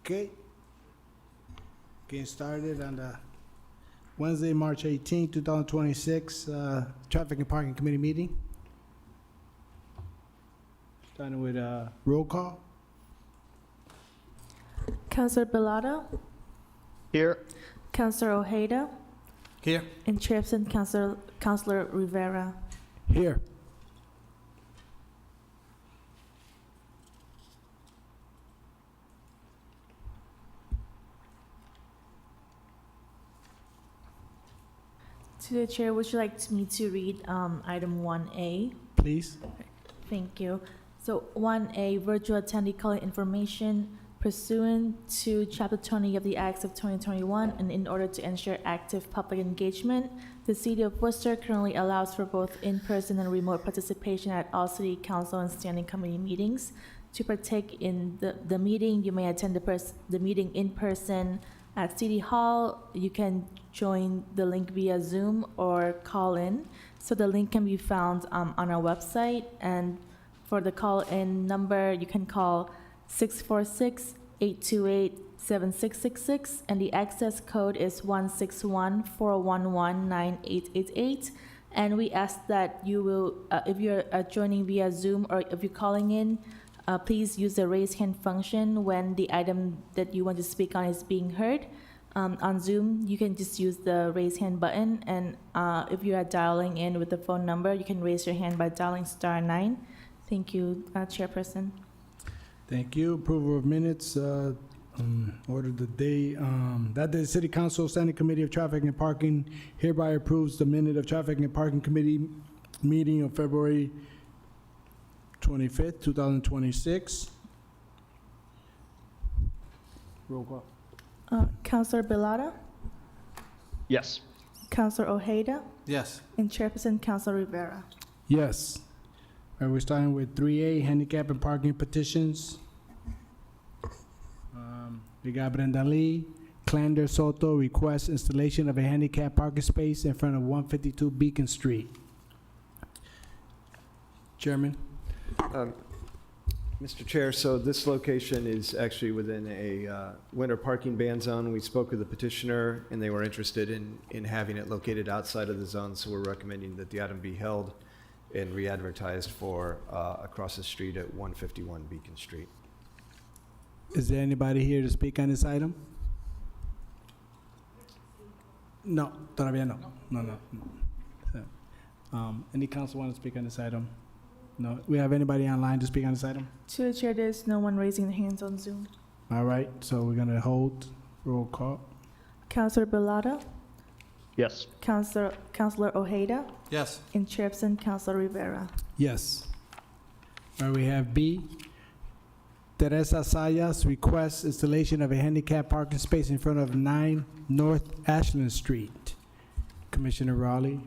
Okay. Getting started on the Wednesday, March 18, 2026, Traffic and Parking Committee meeting. Starting with roll call. Councilor Bellata, Here. Councilor Ojeda, Here. and Chairperson Councilor Rivera. Here. To the chair, would you like me to read item 1A? Please. Thank you. So 1A, virtual attendee calling information pursuant to Chapter 20 of the Acts of 2021, and in order to ensure active public engagement, the City of Worcester currently allows for both in-person and remote participation at all City Council and Standing Committee meetings. To partake in the meeting, you may attend the meeting in person at City Hall. You can join the link via Zoom or call in. So the link can be found on our website, and for the call-in number, you can call 646-828-7666, and the access code is 161-411-9888. And we ask that you will, if you're joining via Zoom or if you're calling in, please use the raise hand function when the item that you want to speak on is being heard. On Zoom, you can just use the raise hand button, and if you are dialing in with the phone number, you can raise your hand by dialing *9. Thank you, Chairperson. Thank you. Approval of minutes. Order the day. That the City Council Standing Committee of Traffic and Parking hereby approves the minute of Traffic and Parking Committee meeting of February 25th, 2026. Roll call. Councilor Bellata, Yes. Councilor Ojeda, Yes. and Chairperson Councilor Rivera. Yes. All right, we're starting with 3A, handicap and parking petitions. We got Brenda Lee, Clander Soto requests installation of a handicap parking space in front of 152 Beacon Street. Chairman? Mr. Chair, so this location is actually within a winter parking ban zone. We spoke with the petitioner, and they were interested in having it located outside of the zone, so we're recommending that the item be held and re-advertised for across the street at 151 Beacon Street. Is there anybody here to speak on this item? No, todavía no. No. Any council want to speak on this item? No. We have anybody online to speak on this item? To the chair, there's no one raising their hands on Zoom. All right, so we're gonna hold roll call. Councilor Bellata, Yes. Councilor Ojeda, Yes. and Chairperson Councilor Rivera. Yes. All right, we have B. Teresa Sayas requests installation of a handicap parking space in front of 9 North Ashland Street. Commissioner Raleigh.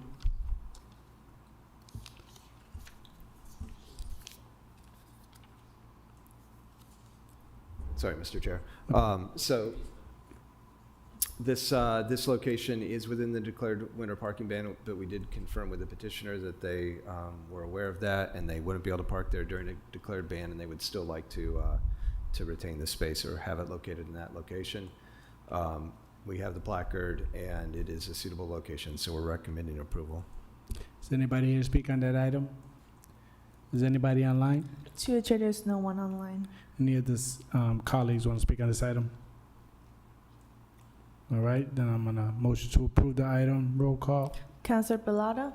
Sorry, Mr. Chair. So this location is within the declared winter parking ban, but we did confirm with the petitioner that they were aware of that, and they wouldn't be able to park there during a declared ban, and they would still like to retain the space or have it located in that location. We have the placard, and it is a suitable location, so we're recommending approval. Is anybody here to speak on that item? Is anybody online? To the chair, there's no one online. Any of this colleagues want to speak on this item? All right, then I'm gonna motion to approve the item. Roll call. Councilor Bellata,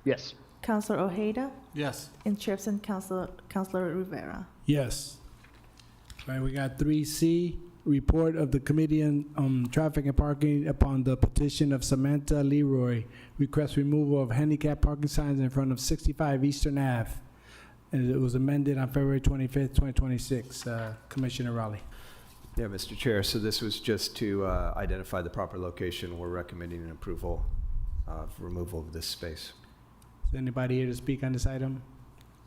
Yes. Councilor Ojeda, Yes. and Chairperson Councilor Rivera. Yes. All right, we got 3C, report of the Committee on Traffic and Parking upon the petition of Samantha Leroy, request removal of handicap parking signs in front of 65 Eastern Ave. And it was amended on February 25th, 2026. Commissioner Raleigh. Yeah, Mr. Chair, so this was just to identify the proper location. We're recommending an approval of removal of this space. Is anybody here to speak on this item?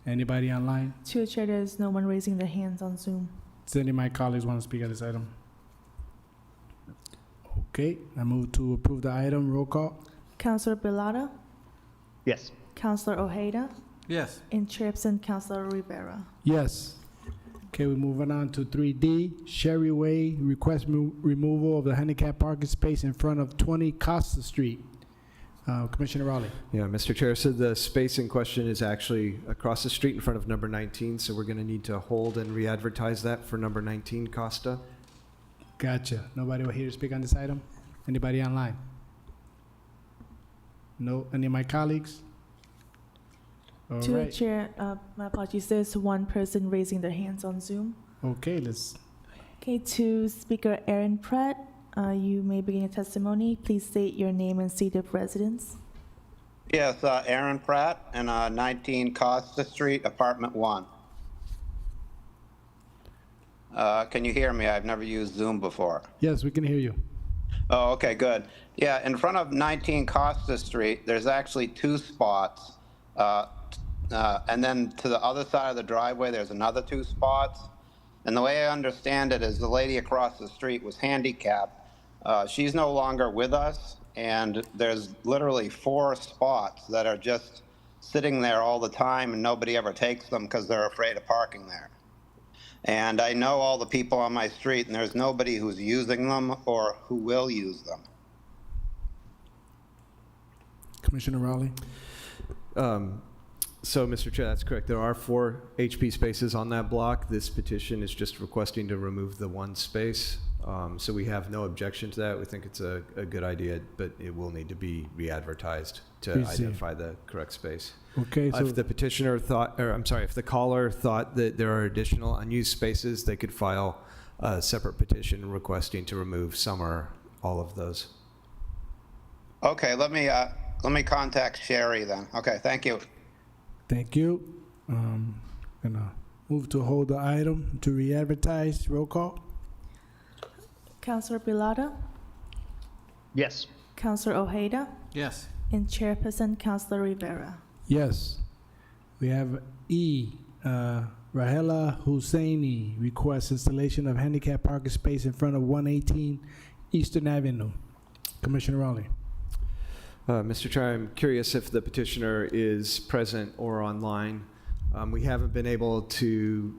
Anybody online? To the chair, there's no one raising their hands on Zoom. Does any of my colleagues want to speak on this item? Okay, I move to approve the item. Roll call. Councilor Bellata, Yes. Councilor Ojeda, Yes. and Chairperson Councilor Rivera. Yes. Okay, we're moving on to 3D, Sherry Way, request removal of the handicap parking space in front of 20 Costa Street. Commissioner Raleigh. Yeah, Mr. Chair, so the space in question is actually across the street in front of number 19, so we're going to need to hold and re-advertise that for number 19 Costa. Gotcha. Nobody here to speak on this item? Anybody online? No, any of my colleagues? All To the right, chair, my apologies, there's one person raising their hands on Zoom. okay, let's, Okay, to Speaker Aaron Pratt, you may begin your testimony. Please state your name and seat of residence. Yes, Aaron Pratt, and 19 Costa Street, Apartment 1. Can you hear me? I've never used Zoom before. yes, we can hear you. Oh, okay, good. Yeah, in front of 19 Costa Street, there's actually 2 spots. And then to the other side of the driveway, there's another 2 spots. And the way I understand it is the lady across the street was handicapped. She's no longer with us, and there's literally 4 spots that are just sitting there all the time, and nobody ever takes them because they're afraid of parking there. And I know all the people on my street, and there's nobody who's using them or who will use them. Commissioner Raleigh. So, Mr. Chair, that's correct. There are 4 HP spaces on that block. This petition is just requesting to remove the 1 space. So we have no objection to that. We think it's a good idea, but it will need to be re-advertised to Please see. identify the correct space. Okay, so, If the petitioner thought, or I'm sorry, if the caller thought that there are additional unused spaces, they could file a separate petition requesting to remove some or all of those. Okay, let me contact Sherry then. Okay, thank you. thank you. Gonna move to hold the item to re-advertise. Roll call. Councilor Pilata, Yes. Councilor Ojeda, Yes. and Chairperson Councilor Rivera. Yes. We have E, Rahela Husseini requests installation of handicap parking space in front of 118 Eastern Avenue. Commissioner Raleigh. Mr. Chair, I'm curious if the petitioner is present or online. We haven't been able to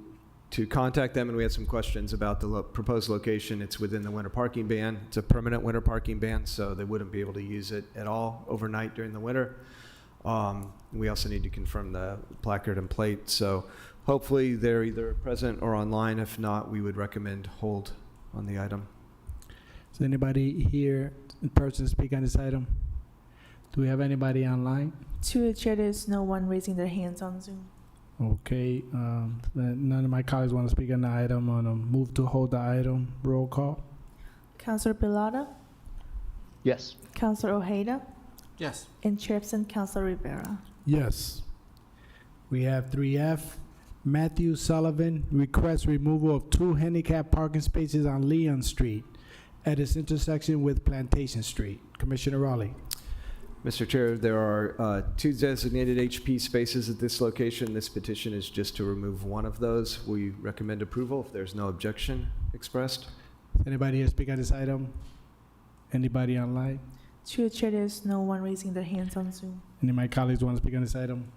contact them, and we had some questions about the proposed location. It's within the winter parking ban. It's a permanent winter parking ban, so they wouldn't be able to use it at all overnight during the winter. We also need to confirm the placard and plate, so hopefully they're either present or online. If not, we would recommend hold on the item. Is anybody here in person to speak on this item? Do we have anybody online? To the chair, there's no one raising their hands on Zoom. Okay, none of my colleagues want to speak on the item. On a move to hold the item. Roll call. Councilor Pilata, Yes. Councilor Ojeda, Yes. and Chairperson Councilor Rivera. Yes. We have 3F. Matthew Sullivan requests removal of 2 handicap parking spaces on Leon Street at its intersection with Plantation Street. Commissioner Raleigh. Mr. Chair, there are 2 designated HP spaces at this location. This petition is just to remove 1 of those. We recommend approval if there's no objection expressed. Is anybody here to speak on this item? Anybody online? To the chair, there's no one raising their hands on Zoom. Any of my colleagues want to speak on this item?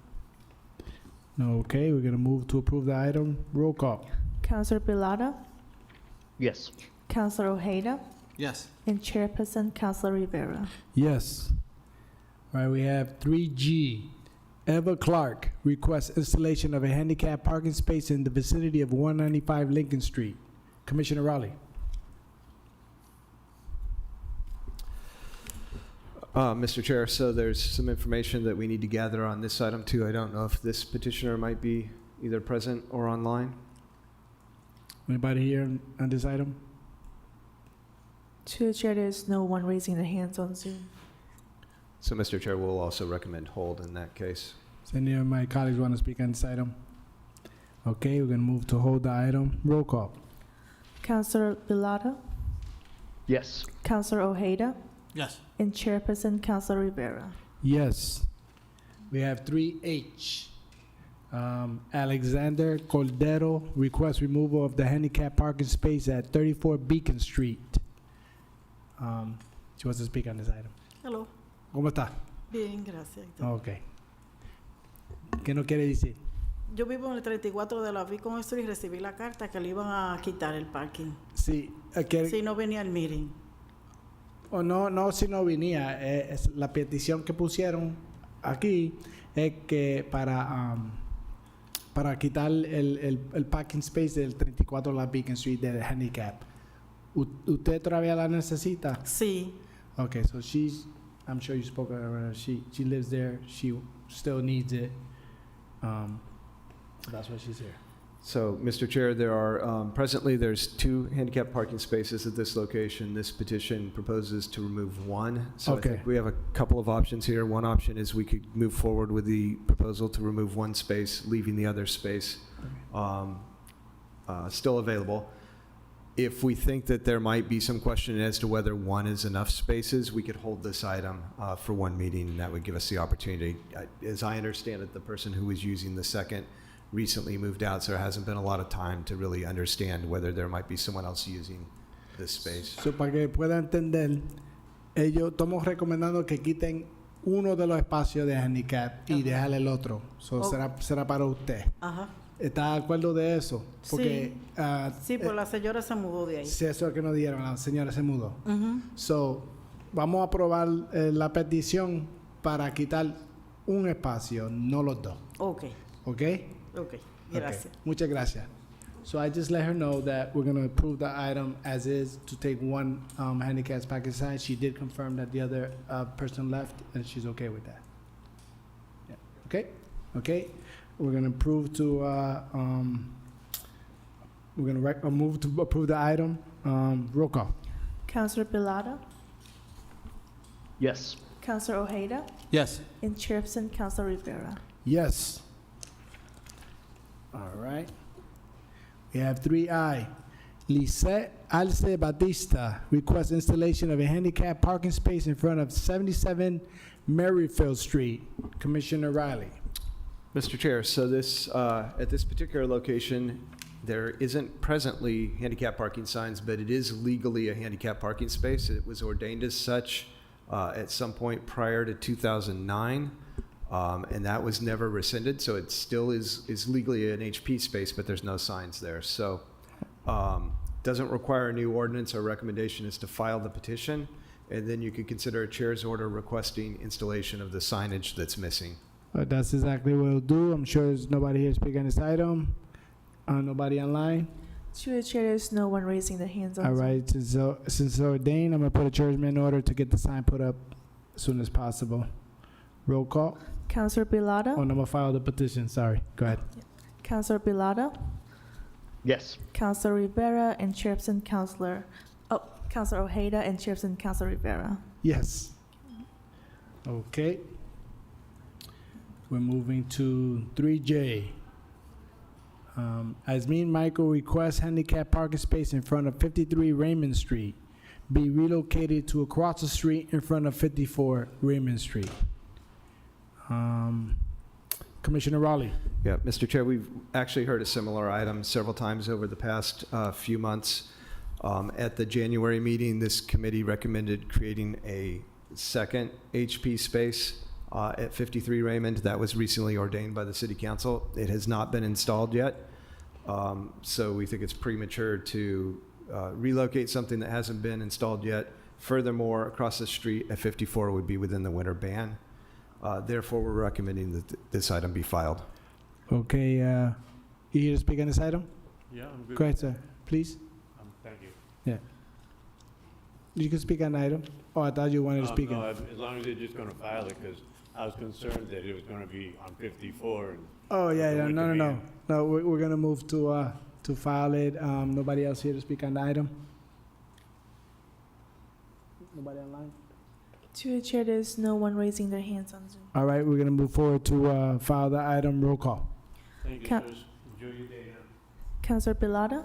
No. Okay, we're going to move to approve the item. Roll call. Councilor Pilata, Yes. Councilor Ojeda, Yes. and Chairperson Councilor Rivera. Yes. All right, we have 3G. Eva Clark requests installation of a handicap parking space in the vicinity of 195 Lincoln Street. Commissioner Raleigh. Mr. Chair, so there's some information that we need to gather on this item too. I don't know if this petitioner might be either present or online. Anybody here on this item? To the chair, there's no one raising their hands on Zoom. So, Mr. Chair, we'll also recommend hold in that case. Does any of my colleagues want to speak on this item? Okay, we're going to move to hold the item. Roll call. Councilor Pilata, Yes. Councilor Ojeda, Yes. and Chairperson Councilor Rivera. Yes. We have 3H. Alexander Cordero requests removal of the handicap parking space at 34 Beacon Street. She wants to speak on this item. Hello. ¿Cómo está? Bien, gracias. Ok. ¿Qué no quiere decir? Yo vivo en el 34 de la Beacon Street y recibí la carta que le iban a quitar el parking. Sí, que, Si no venía el meeting. o no, si no venía. Es la petición que pusieron aquí es que para quitar el parking space del 34 de la Beacon Street del handicap. ¿Usted todavía la necesita? Sí. Okay, so I'm sure you spoke to her, she lives there, she still needs it. So that's why she's here. So, Mr. Chair, there are, presently, there's 2 handicap parking spaces at this location. This petition proposes to remove 1. So I Okay. think we have a couple of options here. One option is we could move forward with the proposal to remove 1 space, leaving the other space still available. If we think that there might be some question as to whether 1 is enough spaces, we could hold this item for 1 meeting, and that would give us the opportunity. As I understand it, the person who was using the second recently moved out, so there hasn't been a lot of time to really understand whether there might be someone else using this space. So para que pueda entender, estamos recomendando que quiten uno de los espacios de handicap y dejar el otro. So Oh. será para usted. Ajá. ¿Está de acuerdo de eso? Porque Sí, pues la señora se mudó de ahí. sí, eso es lo que nos dieron, la señora se mudó. Ujú. So, vamos a aprobar la petición para quitar un espacio, no los dos. Ok, ¿Ok? ok. Gracias. Okay. Muchas gracias. So I just let her know that we're going to approve the item as is to take 1 handicap parking sign. She did confirm that the other person left, and she's okay with that. Yeah. Okay? Okay? We're going to approve to, we're going to move to approve the item. Roll call. Counselor Pilata, Yes. Counselor Ojeda, Yes. and Chairperson Counselor Rivera. Yes. All right. We have 3I. Lisette Alce Batista requests installation of a handicap parking space in front of 77 Merrifield Street. Commissioner Riley. Mr. Chair, so this, at this particular location, there isn't presently handicap parking signs, but it is legally a handicap parking space. It was ordained as such at some point prior to 2009, and that was never rescinded, so it still is legally an HP space, but there's no signs there. So doesn't require a new ordinance. Our recommendation is to file the petition, and then you could consider a chair's order requesting installation of the signage that's missing. That's exactly what we'll do. I'm sure there's nobody here speaking on this item. Nobody online? To the chair, there's no one raising their hands on All Zoom. right, since it's ordained, I'm gonna put a chairman order to get the sign put up as soon as possible. Roll call. Counselor Pilata, Oh, no, I'm gonna file the petition, sorry. Go ahead. Counselor Pilata, Yes. Counselor Rivera, and Chairperson Counselor Ojeda, and Chairperson Counselor Rivera. Yes. Okay. We're moving to 3J. Asmin Michael requests handicap parking space in front of 53 Raymond Street be relocated to across the street in front of 54 Raymond Street. Commissioner Raleigh. Yeah, Mr. Chair, we've actually heard a similar item several times over the past few months. At the January meeting, this committee recommended creating a second HP space at 53 Raymond. That was recently ordained by the City Council. It has not been installed yet, so we think it's premature to relocate something that hasn't been installed yet. Furthermore, across the street at 54 would be within the winter ban. Therefore, we're recommending that this item be filed. Okay, you here to speak on this item? Yeah, I'm good. Go ahead, sir, please. Thank you. Yeah. You can speak on the item. Oh, I thought you wanted to speak. No, on- as long as they're just gonna file it, because I was concerned that it was gonna be on 54 and Oh, yeah, yeah, With no, the no, no. meeting. No, we're gonna move to file it. Nobody else here to speak on the item? Nobody online? To the chair, there's no one raising their hands on Zoom. All right, we're gonna move forward to file the item. Roll call. thank you, Ca- sirs. Enjoy your day now. Counselor Pilata,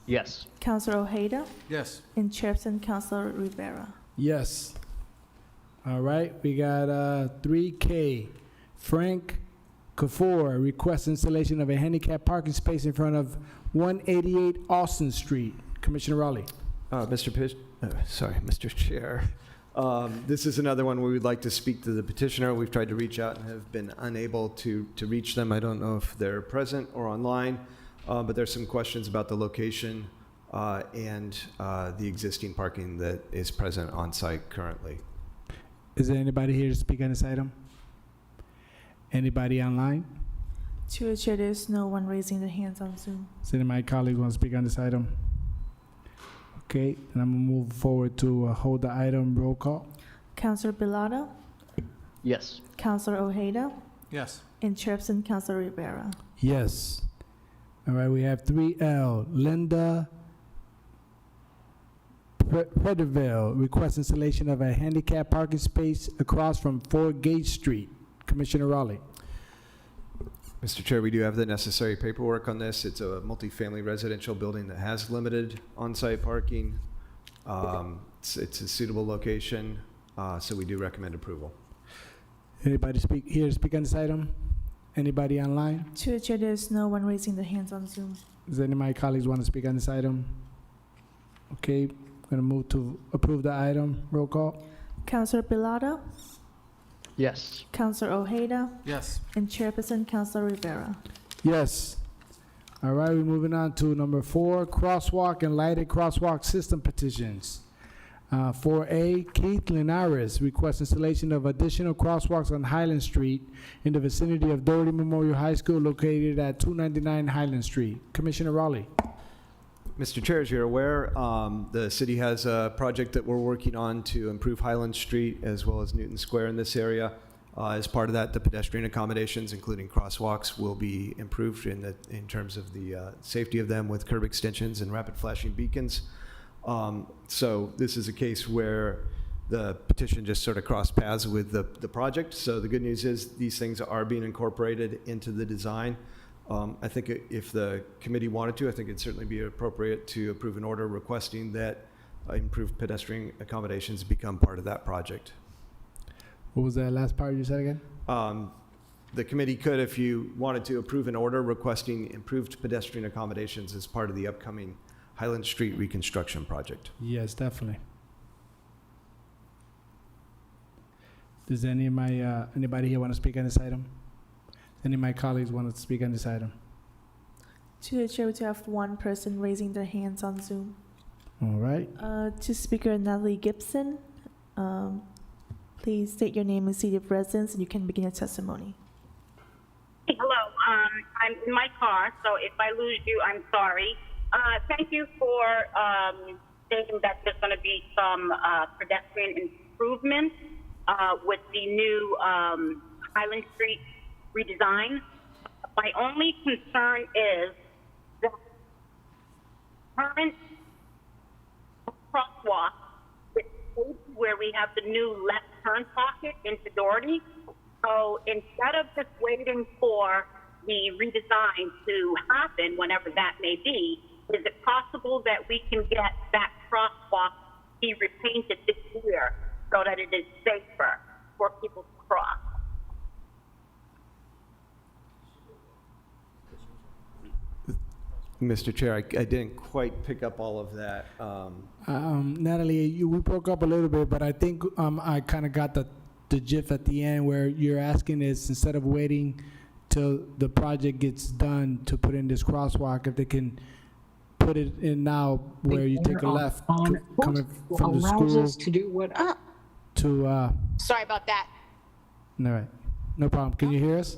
Yes. Counselor Ojeda, Yes. and Chairperson Counselor Rivera. Yes. All right, we got 3K. Frank Kafour requests installation of a handicap parking space in front of 188 Austin Street. Commissioner Raleigh. Mr. Chair, This is another one where we'd like to speak to the petitioner. We've tried to reach out and have been unable to reach them. I don't know if they're present or online, but there's some questions about the location and the existing parking that is present on site currently. Is there anybody here to speak on this item? Anybody online? To the chair, there's no one raising their hands on Zoom. Does any of my colleagues want to speak on this item? Okay, then I'm gonna move forward to hold the item. Roll call. Councilor Bilata, Yes. Councilor Ojeda, Yes. and Chairperson Councilor Rivera. Yes. All right, we have 3L, Linda Predeville, request installation of a handicap parking space across from 4 Gate Street. Commissioner Raleigh. Mr. Chair, we do have the necessary paperwork on this. It's a multifamily residential building that has limited on-site parking. It's a suitable location, so we do recommend approval. Anybody here to speak on this item? Anybody online? To the chair, there's no one raising their hands on Zoom. Does any of my colleagues want to speak on this item? Okay, gonna move to approve the item. Roll call. Councilor Bilata, Yes. Councilor Ojeda, Yes. and Chairperson Councilor Rivera. Yes. All right, we're moving on to number 4, crosswalk and lighted crosswalk system petitions. 4A, Keith Linares requests installation of additional crosswalks on Highland Street in the vicinity of Doherty Memorial High School located at 299 Highland Street. Commissioner Raleigh. Mr. Chair, as you're aware, the city has a project that we're working on to improve Highland Street as well as Newton Square in this area. As part of that, the pedestrian accommodations, including crosswalks, will be improved in terms of the safety of them with curb extensions and rapid flashing beacons. So this is a case where the petition just sort of crossed paths with the project. So the good news is these things are being incorporated into the design. I think if the committee wanted to, I think it'd certainly be appropriate to approve an order requesting that improved pedestrian accommodations become part of that project. What was that last part you said again? The committee could, if you wanted to, approve an order requesting improved pedestrian accommodations as part of the upcoming Highland Street reconstruction project. Yes, definitely. Does anybody here want to speak on this item? Any of my colleagues want to speak on this item? To the chair, we do have one person raising their hands on Zoom. All right. To Speaker Natalie Gibson, please state your name and city of residence, and you can begin your testimony. Hello, I'm in my car, so if I lose you, I'm sorry. Thank you for stating that there's going to be some pedestrian improvements with the new Highland Street redesign. My only concern is that current crosswalk where we have the new left turn pocket into Doherty. So instead of just waiting for the redesign to happen, whenever that may be, is it possible that we can get that crosswalk be repainted this year so that it is safer for people to cross? Mr. Chair, I didn't quite pick up all of that. Natalie, we broke up a little bit, but I think I kind of got the gist at the end where you're asking is instead of waiting till the project gets done to put in this crosswalk, if they can put it in now where you take a left coming from the allows school us to do what? to, Sorry about that. all right, no problem. Can you hear us?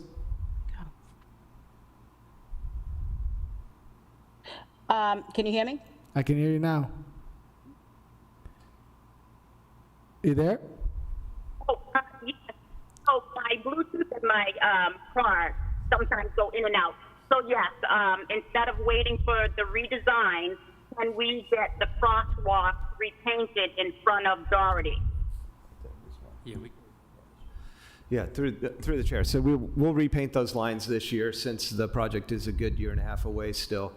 Can you hear me? I can hear you now. You there? Oh, yes. So my Bluetooth and my car sometimes go in and out. So yes, instead of waiting for the redesign, can we get the crosswalk repainted in front of Doherty? Yeah, through the chair. So we'll repaint those lines this year since the project is a good year and a half away still.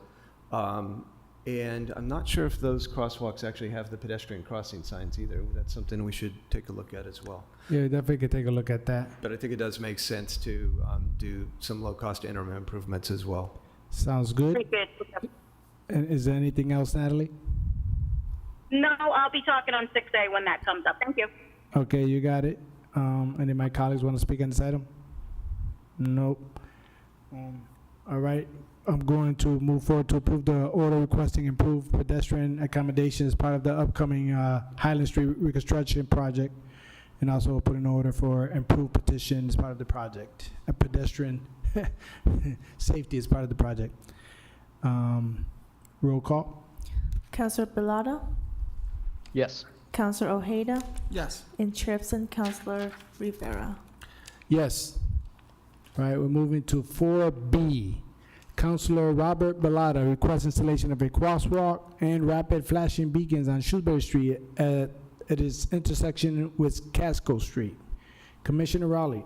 And I'm not sure if those crosswalks actually have the pedestrian crossing signs either. That's something we should take a look at as well. Yeah, definitely could take a look at that. But I think it does make sense to do some low-cost interim improvements as well. Sounds good. Appreciate it. And is there anything else, Natalie? No, I'll be talking on 6A when that comes up. Thank you. Okay, you got it. Any of my colleagues want to speak on this item? Nope. All right, I'm going to move forward to approve the order requesting improved pedestrian accommodation as part of the upcoming Highland Street reconstruction project, and also put an order for improved petition as part of the project. A pedestrian safety is part of the project. Roll call? Counselor Pilata, Yes. Counselor Ojeda, Yes. and Chairperson Counselor Rivera. Yes. All right, we're moving to 4B. Councilor Robert Bellotta requests installation of a crosswalk and rapid flashing beacons on Shrewsbury Street at its intersection with Casco Street. Commissioner Raleigh.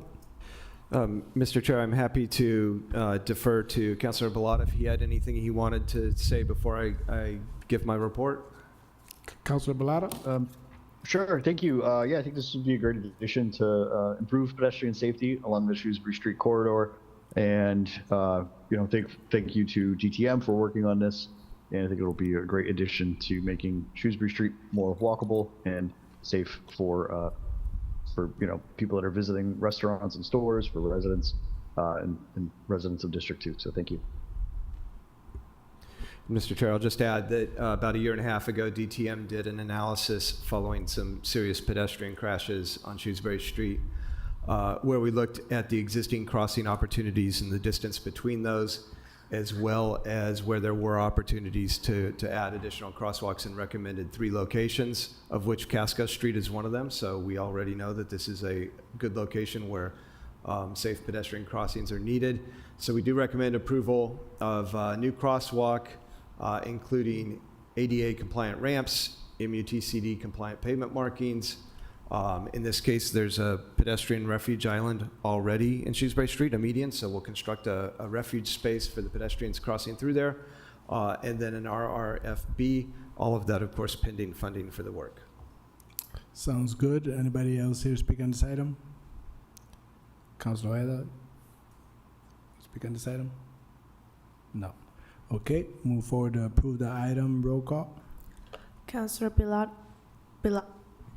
Mr. Chair, I'm happy to defer to Councilor Bellotta if he had anything he wanted to say before I give my report. Councilor Bellotta? Sure, thank you. Yeah, I think this would be a great addition to improve pedestrian safety along the Shrewsbury Street corridor. And, thank you to GTM for working on this. And I think it'll be a great addition to making Shrewsbury Street more walkable and safe for people that are visiting restaurants and stores, for residents and residents of District 2. So thank you. Mr. Chair, I'll just add that about a year and a half ago, DTM did an analysis following some serious pedestrian crashes on Shrewsbury Street, where we looked at the existing crossing opportunities and the distance between those, as well as where there were opportunities to add additional crosswalks, and recommended 3 locations, of which Casco Street is one of them. So we already know that this is a good location where safe pedestrian crossings are needed. So we do recommend approval of a new crosswalk, including ADA compliant ramps, MUTCD compliant pavement markings. In this case, there's a pedestrian refuge island already in Shrewsbury Street, a median, so we'll construct a refuge space for the pedestrians crossing through there, and then an RRFB, all of that, of course, pending funding for the work. Sounds good. Anybody else here speak on this item? Councilor Ojeda? Speak on this item? No. Okay, move forward to approve the item. Roll call? Counselor Pilata,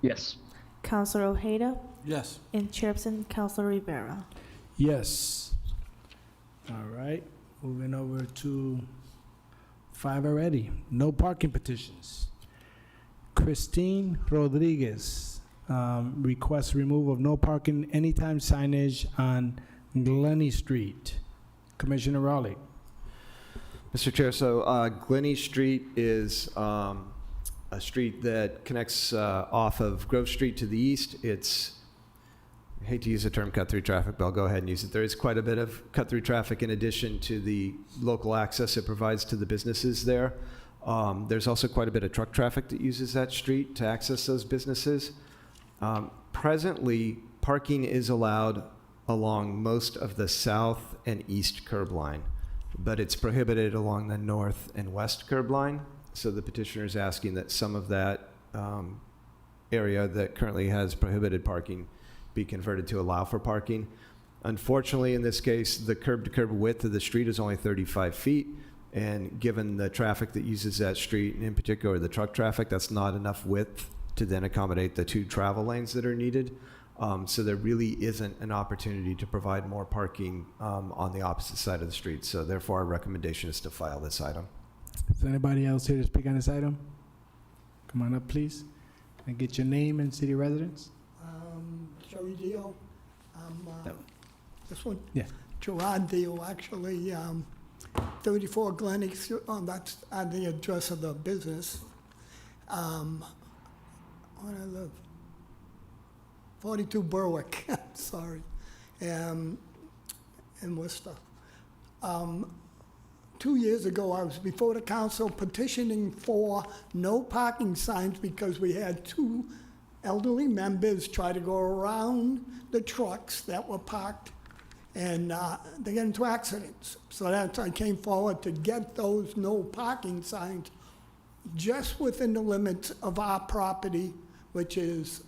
Yes. Counselor Ojeda, Yes. and Chairperson Counselor Rivera. Yes. All right, moving over to 5 already. No parking petitions. Christine Rodriguez requests removal of no parking anytime signage on Glenny Street. Commissioner Raleigh. Mr. Chair, so Glenny Street is a street that connects off of Grove Street to the east. I hate to use the term cut-through traffic, but I'll go ahead and use it. There is quite a bit of cut-through traffic in addition to the local access it provides to the businesses there. There's also quite a bit of truck traffic that uses that street to access those businesses. Presently, parking is allowed along most of the south and east curb line, but it's prohibited along the north and west curb line. So the petitioner is asking that some of that area that currently has prohibited parking be converted to allow for parking. Unfortunately, in this case, the curb-to-curb width of the street is only 35 feet, and given the traffic that uses that street, and in particular the truck traffic, that's not enough width to then accommodate the 2 travel lanes that are needed. So there really isn't an opportunity to provide more parking on the opposite side of the street. So therefore, our recommendation is to file this item. Is anybody else here to speak on this item? Come on up, please, and get your name and city residence. Joey Dio. No. This one? Yeah. Gerard Dio, actually, 34 Glenny, that's the address of the business. Where I live? 42 Berwick, sorry, in Worcester. 2 years ago, I was before the council petitioning for no parking signs because we had 2 elderly members try to go around the trucks that were parked, and they get into accidents. So that's I came forward to get those no parking signs just within the limits of our property, which is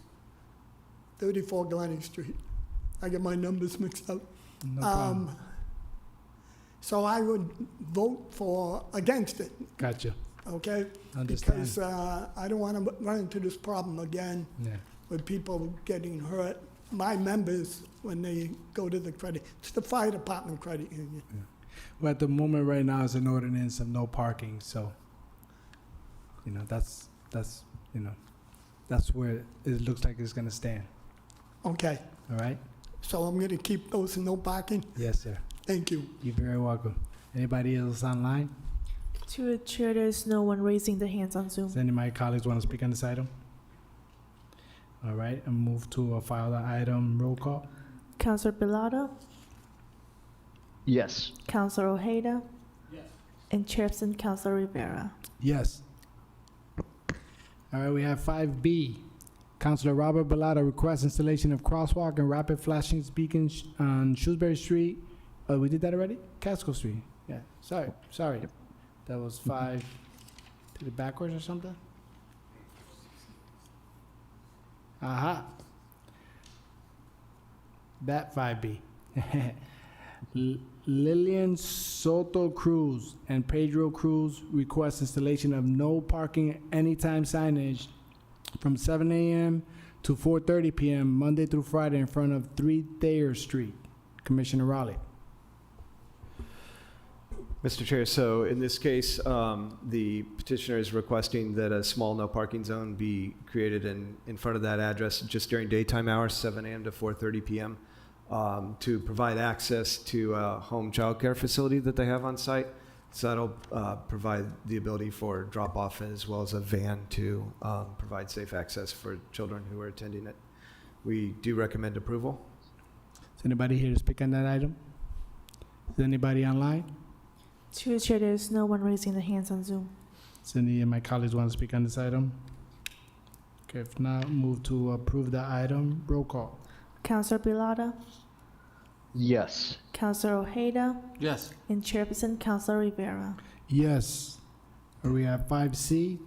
34 Glenny Street. I get my numbers mixed up. No problem. So I would vote against it, Gotcha. okay? Understand. Because I don't want to run into this problem again. Yeah. with people getting hurt. My members, when they go to the credit, it's the fire department credit union. Well, at the moment right now is an ordinance of no parking, so, you know, that's, you know, that's where it looks like it's gonna stand, Okay, all right? so I'm gonna keep those no parking. Yes, sir. Thank you. You're very welcome. Anybody else online? To the chair, there's no one raising their hands on Zoom. Does any of my colleagues want to speak on this item? All right, and move to file the item, roll call. Counselor Pilata, Yes. Counselor Ojeda. Yes. And Chairperson Counselor Rivera. Yes. All right, we have 5B. Councilor Robert Bellata requests installation of crosswalk and rapid flashing beacons on Shrewsbury Street. Oh, we did that already? Casco Street. Yeah, sorry. That was 5. Did it backwards or something? Aha. That 5B. Lillian Soto Cruz and Pedro Cruz request installation of no parking anytime signage from 7 a.m. to 4:30 p.m. Monday through Friday in front of 3 Thayer Street. Commissioner Raleigh. Mr. Chair, so in this case, the petitioner is requesting that a small no parking zone be created in front of that address just during daytime hours, 7 a.m. to 4:30 p.m., to provide access to a home childcare facility that they have on site. So that'll provide the ability for drop-off as well as a van to provide safe access for children who are attending it. We do recommend approval. Is anybody here to speak on that item? Is anybody online? To the chair, there's no one raising their hands on Zoom. Does any of my colleagues want to speak on this item? Okay, if not, move to approve the item. Roll call. Counselor Pilata, Yes. Counselor Ojeda, Yes. and Chairperson Counselor Rivera. Yes. We have 5C.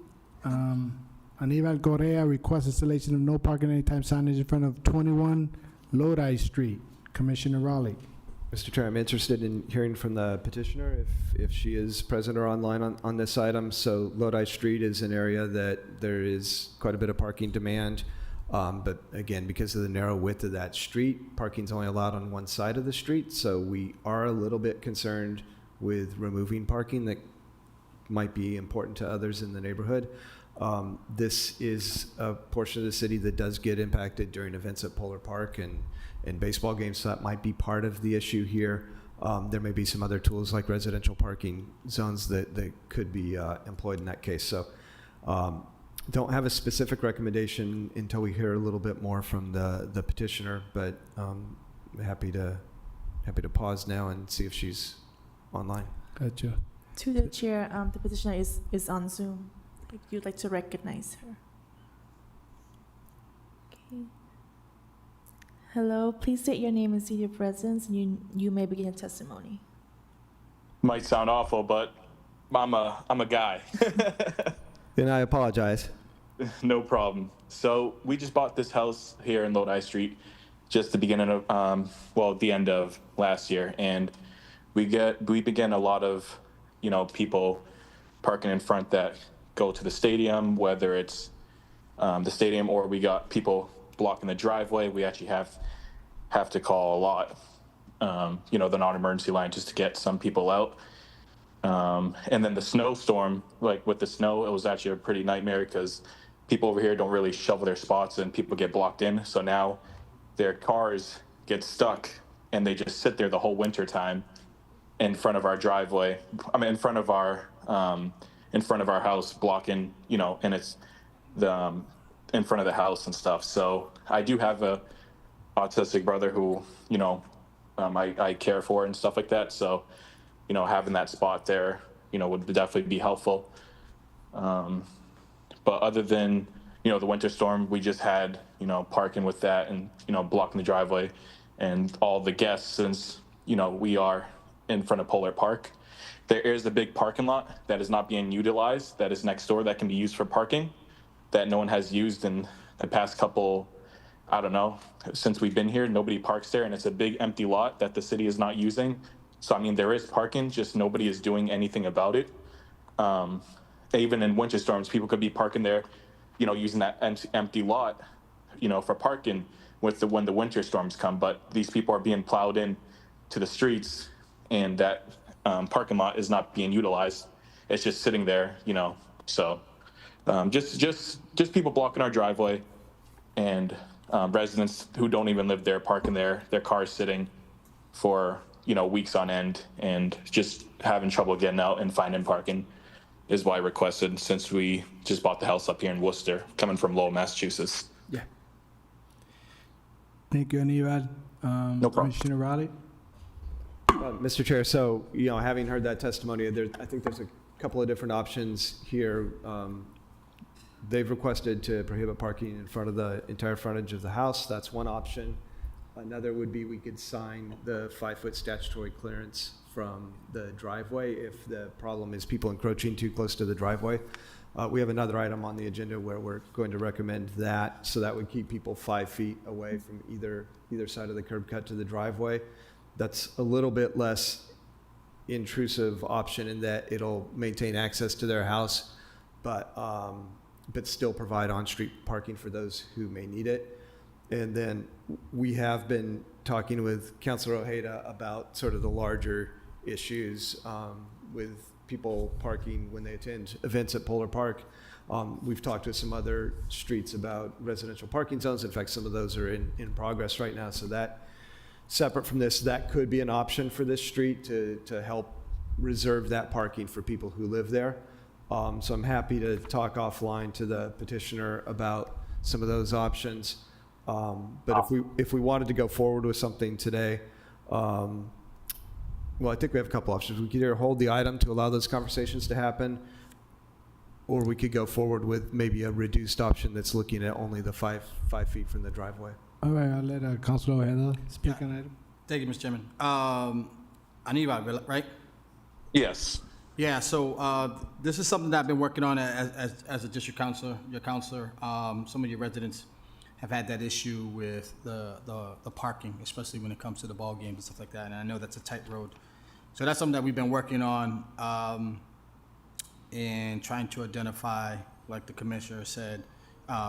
Aníbal Correa requests installation of no parking anytime signage in front of 21 Lodi Street. Commissioner Raleigh. Mr. Chair, I'm interested in hearing from the petitioner if she is present or online on this item. So Lodi Street is an area that there is quite a bit of parking demand. But again, because of the narrow width of that street, parking's only allowed on one side of the street. So we are a little bit concerned with removing parking that might be important to others in the neighborhood. This is a portion of the city that does get impacted during events at Polar Park and baseball games, so that might be part of the issue here. There may be some other tools like residential parking zones that could be employed in that case. So don't have a specific recommendation until we hear a little bit more from the petitioner, but happy to pause now and see if she's online. Gotcha. To the chair, the petitioner is on Zoom. If you'd like to recognize her. Okay. Hello, please state your name and state your presence, and you may begin your testimony. Might sound awful, but I'm a guy. And I apologize. No problem. So we just bought this house here in Lodi Street, just the beginning of the end of last year, and we began a lot of people parking in front that go to the stadium, whether it's the stadium or we got people blocking the driveway. We actually have to call a lot, the non-emergency line just to get some people out. And then the snowstorm, like with the snow, it was actually a pretty nightmare because people over here don't really shovel their spots and people get blocked in. So now their cars get stuck and they just sit there the whole winter time in front of our driveway. In front of our house, blocking, and it's in front of the house and stuff. So I do have a autistic brother who, I care for and stuff like that. So, having that spot there, would definitely be helpful. But other than, the winter storm, we just had, parking with that and, blocking the driveway and all the guests, since, we are in front of Polar Park. There is a big parking lot that is not being utilized, that is next door, that can be used for parking, that no one has used in the past couple, I don't know, since we've been here. Nobody parks there, and it's a big empty lot that the city is not using. So, there is parking, just nobody is doing anything about it. Even in winter storms, people could be parking there, using that empty lot for parking when the winter storms come. But these people are being plowed in to the streets, and that parking lot is not being utilized. It's just sitting there, So just people blocking our driveway, and residents who don't even live there parking their cars sitting for weeks on end, and just having trouble getting out and finding parking is why I requested, since we just bought the house up here in Worcester, coming from Lowell, Massachusetts. Yeah. Thank you, Anibal. No problem. Commissioner Raleigh? Mr. Chair, so, having heard that testimony, I think there's a couple of different options here. They've requested to prohibit parking in front of the entire frontage of the house. That's one option. Another would be we could sign the 5-foot statutory clearance from the driveway if the problem is people encroaching too close to the driveway. We have another item on the agenda where we're going to recommend that, so that would keep people 5 feet away from either side of the curb cut to the driveway. That's a little bit less intrusive option in that it'll maintain access to their house, but still provide on-street parking for those who may need it. And then we have been talking with Councilor Ojeda about sort of the larger issues with people parking when they attend events at Polar Park. We've talked to some other streets about residential parking zones. In fact, some of those are in progress right now. So that, separate from this, that could be an option for this street to help reserve that parking for people who live there. So I'm happy to talk offline to the petitioner about some of those options. But if we wanted to go forward with something today, I think we have a couple options. We could either hold the item to allow those conversations to happen, or we could go forward with maybe a reduced option that's looking at only the 5 feet from the driveway. All right, I'll let Councilor Ojeda speak on it. Thank you, Mr. Chairman. Anibal, right? Yes. Yeah, so this is something that I've been working on as a district counselor, your counselor. Some of your residents have had that issue with the parking, especially when it comes to the ball games and stuff like that. And I know that's a tight road. So that's something that we've been working on and trying to identify, like the commissioner said,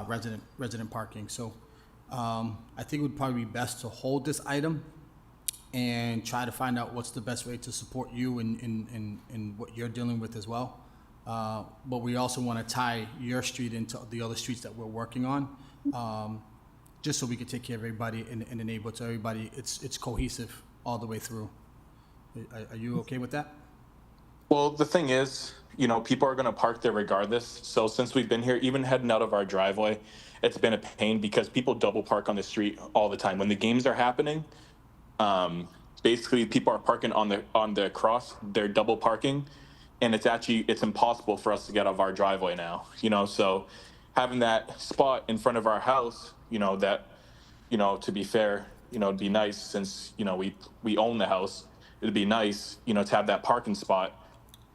resident parking. So I think it would probably be best to hold this item and try to find out what's the best way to support you in what you're dealing with as well. But we also want to tie your street into the other streets that we're working on, just so we can take care of everybody in the neighborhood, so everybody, it's cohesive all the way through. Are you okay with that? Well, the thing is, people are going to park there regardless. So since we've been here, even heading out of our driveway, it's been a pain because people double park on the street all the time. When the games are happening, basically people are parking on the cross, they're double parking, and it's impossible for us to get out of our driveway now. So having that spot in front of our house, to be fair, it'd be nice since, we own the house. It'd be nice, to have that parking spot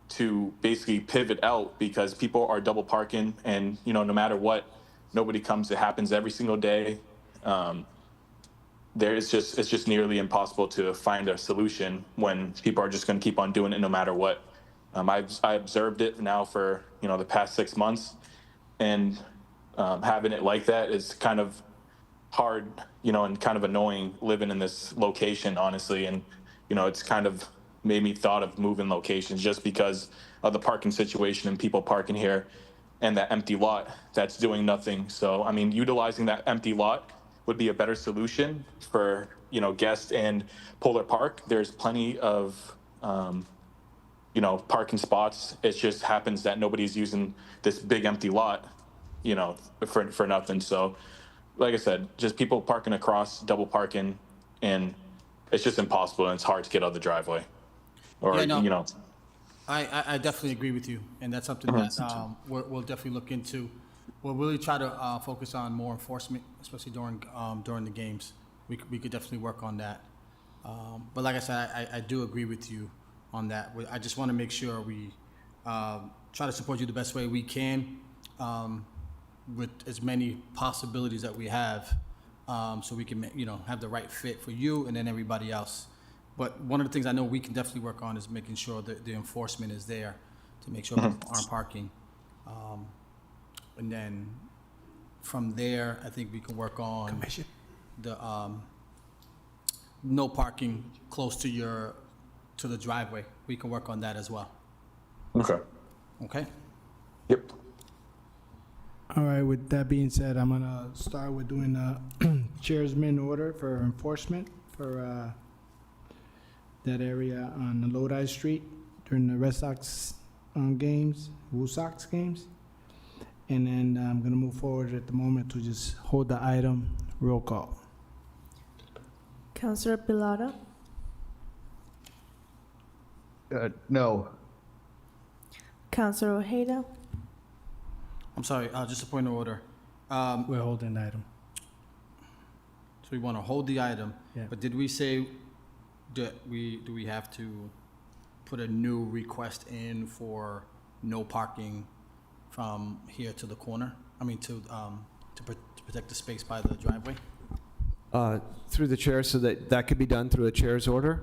to basically pivot out, because people are double parking, and, no matter what, nobody comes. It happens every single day. It's just nearly impossible to find a solution when people are just going to keep on doing it no matter what. I observed it now for, the past 6 months, and having it like that is kind of hard, and kind of annoying living in this location, honestly. And, it's kind of made me thought of moving locations just because of the parking situation and people parking here and that empty lot that's doing nothing. So, I mean, utilizing that empty lot would be a better solution for, guests and Polar Park. There's plenty of, parking spots. It just happens that nobody's using this big empty lot, for nothing. So, like I said, just people parking across, double parking, and it's just impossible, and it's hard to get out of the driveway. Or, I definitely agree with you, and that's something that we'll definitely look into. We'll really try to focus on more enforcement, especially during the games. We could definitely work on that. But like I said, I do agree with you on that. I just want to make sure we try to support you the best way we can, with as many possibilities that we have, so we can have the right fit for you and then everybody else. But one of the things I know we can definitely work on is making sure that the enforcement is there to make sure people aren't parking. And then from there, I think we can work on Commission. the, no parking close to the driveway. We can work on that as well, Okay. okay? Yep. All right, with that being said, I'm gonna start with doing a chairman order for enforcement for that area on Lodi Street during the Red Sox games, Woo Sox games. And then I'm gonna move forward at the moment to just hold the item, roll call. Counselor Pilata, No. Counselor Ojeda, I'm sorry, just a point of order. We're holding the item. So we want to hold the item, Yeah. but did we say that do we have to put a new request in for no parking from here to the corner? I mean, to protect the space by the driveway? Through the chair, so that could be done through a chair's order.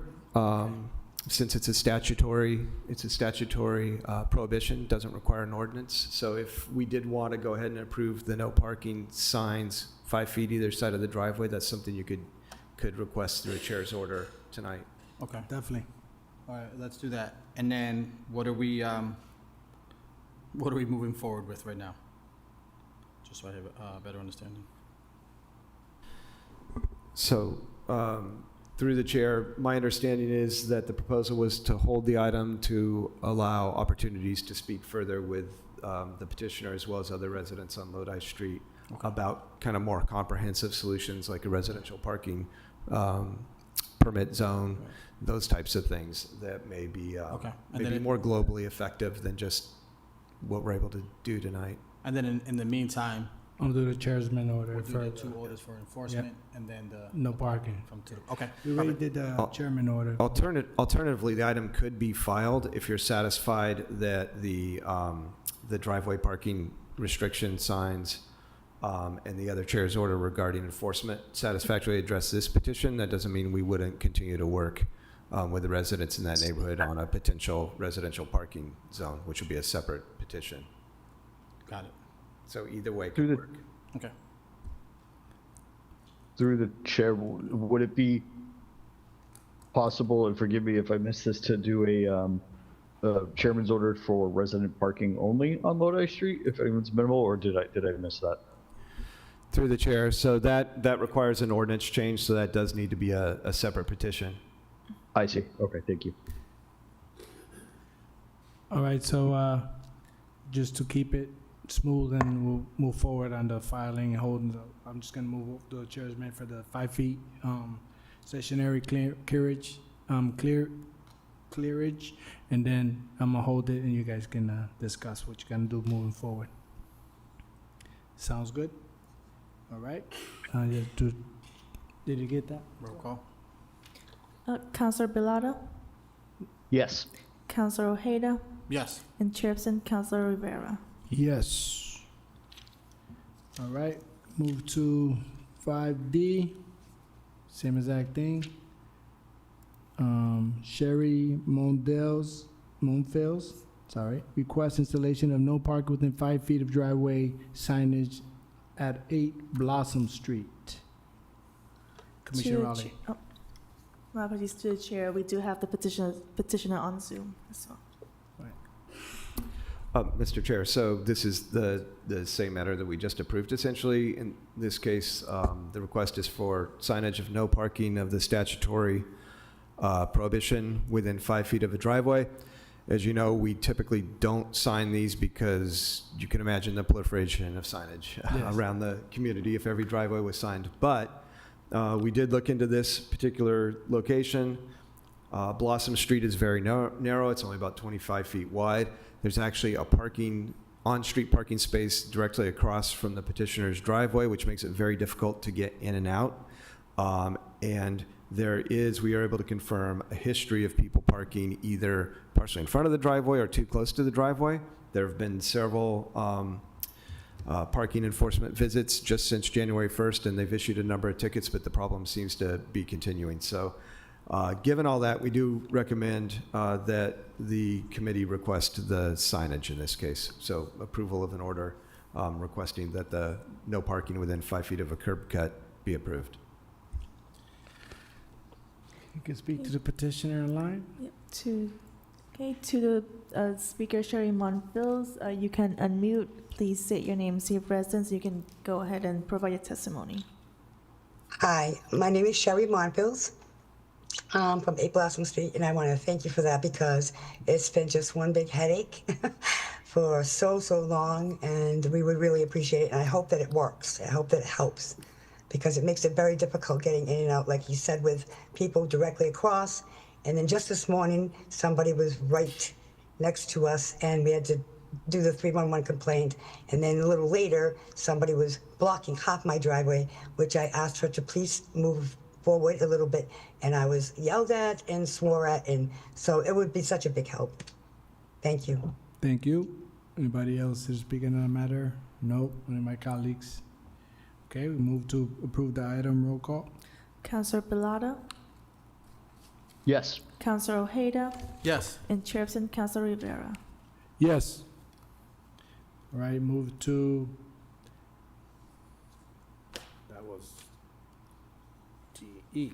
Since it's a statutory prohibition, doesn't require an ordinance. So if we did want to go ahead and approve the no parking signs 5 feet either side of the driveway, that's something you could request through a chair's order tonight. Okay, Definitely. all right, let's do that. And then what are we moving forward with right now? Just so I have a better understanding. So, through the chair, my understanding is that the proposal was to hold the item to allow opportunities to speak further with the petitioner as well as other residents on Lodi Street about kind of more comprehensive solutions like a residential parking permit zone, those types of things that may be Okay. And maybe then more globally effective than just what we're able to do tonight. And then in the meantime, I'll do the chairman order we'll do for the 2 orders for enforcement and then the. no parking. From to, okay. We already perfect. did the Oh. chairman order. Alternatively, the item could be filed if you're satisfied that the driveway parking restriction signs and the other chair's order regarding enforcement satisfactorily address this petition. That doesn't mean we wouldn't continue to work with the residents in that neighborhood on a potential residential parking zone, which would be a separate petition. Got it. So either way Through could the- work. Okay. Through the chair, would it be possible, and forgive me if I missed this, to do a chairman's order for resident parking only on Lodi Street, if anyone's minimal, or did I miss that? Through the chair, so that requires an ordinance change, so that does need to be a separate petition. I see. Okay, thank you. All right, so just to keep it smooth and we'll move forward on the filing and holding, I'm just gonna move the chairman for the 5 feet stationary clearage, and then I'm gonna hold it and you guys can discuss what you're gonna do moving forward. Sounds good? All right. Did you get that? Roll call. Counselor Pilata, Yes. Counselor Ojeda, Yes. and Chairperson Counselor Rivera. Yes. All right, move to 5D, same exact thing. Sherry Monfils, request installation of no parking within 5 feet of driveway signage at 8 Blossom Street. Commissioner To the Raleigh. oh, my apologies to the chair. We do have the petitioner on Zoom as well. Mr. Chair, so this is the same matter that we just approved essentially. In this case, the request is for signage of no parking of the statutory prohibition within 5 feet of a driveway. As you know, we typically don't sign these because you can imagine the proliferation of signage Yes. around the community if every driveway was signed. But we did look into this particular location. Blossom Street is very narrow. It's only about 25 feet wide. There's actually a on-street parking space directly across from the petitioner's driveway, which makes it very difficult to get in and out. And we are able to confirm a history of people parking either partially in front of the driveway or too close to the driveway. There have been several parking enforcement visits just since January 1st, and they've issued a number of tickets, but the problem seems to be continuing. So given all that, we do recommend that the committee request the signage in this case. So approval of an order requesting that the no parking within 5 feet of a curb cut be approved. You can speak to the petitioner in line. Yep, to the speaker, Sherry Monfils, you can unmute. Please state your name, city of residence. You can go ahead and provide your testimony. Hi, my name is Sherry Monfils. I'm from 8 Blossom Street, and I want to thank you for that because it's been just one big headache for so long, and we would really appreciate it, and I hope that it works. I hope that it helps because it makes it very difficult getting in and out, like you said, with people directly across. And then just this morning, somebody was right next to us, and we had to do the 311 complaint. And then a little later, somebody was blocking half my driveway, which I asked her to please move forward a little bit. And I was yelled at and swore at, and so it would be such a big help. Thank you. Thank you. Anybody else is speaking on the matter? No. Any of my colleagues? Okay, we move to approve the item. Roll call. Councilor Pilata, Yes. Councilor Ojeda, Yes. and Chairperson Councilor Rivera. Yes. All right, move to, that was TE.